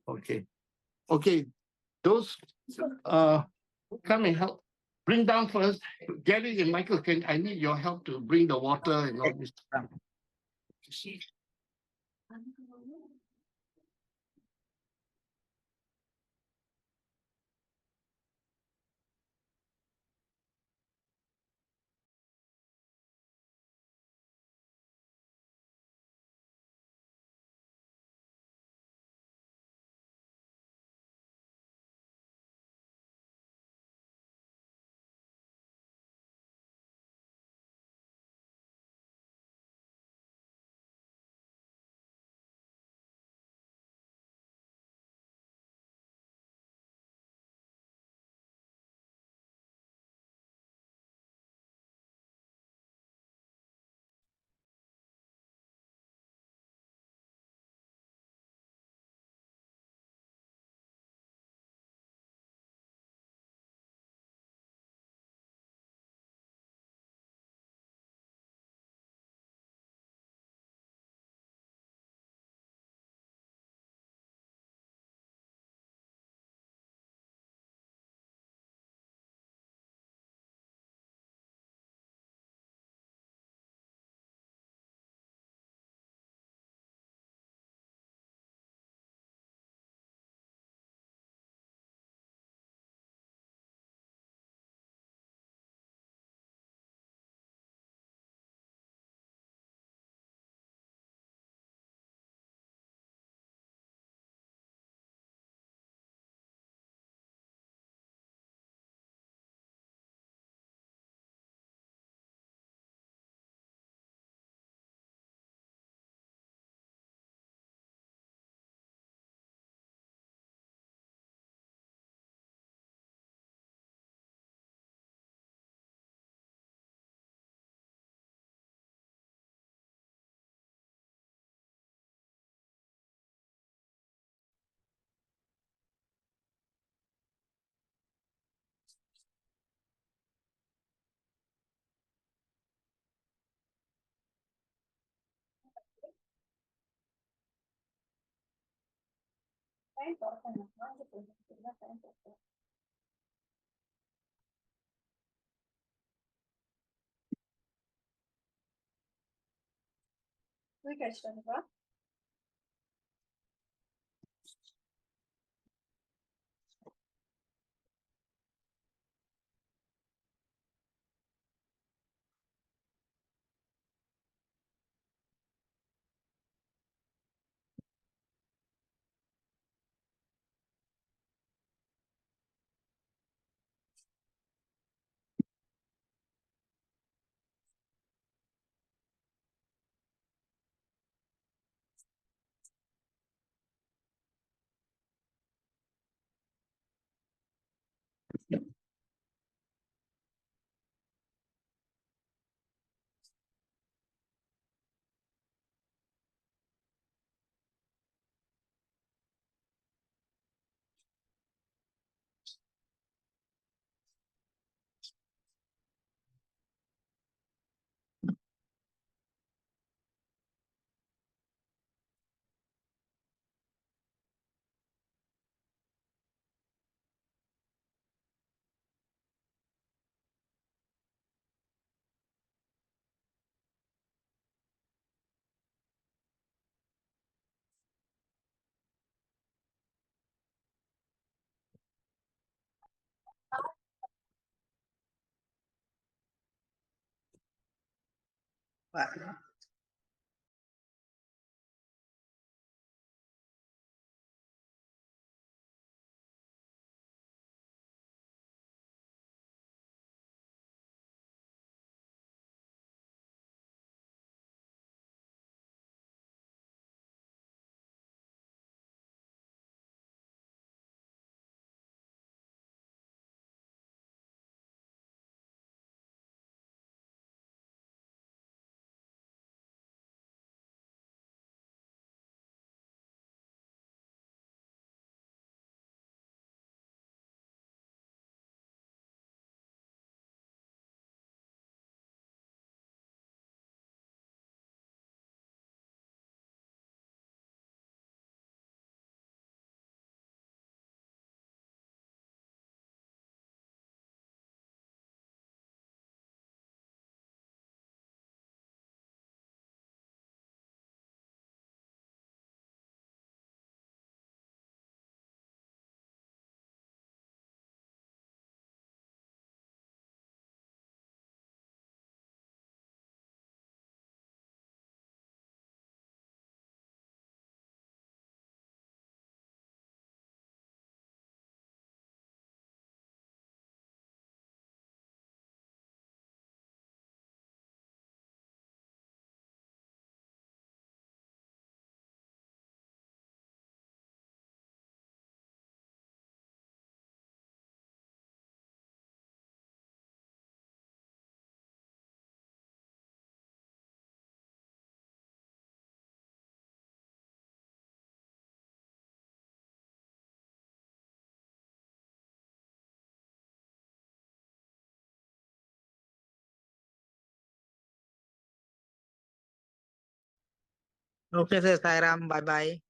Okay. Okay, those, uh, come and help. Bring down first. Gary and Michael, I need your help to bring the water and all this. Wow. Okay, sir. Sai Ram. Bye bye.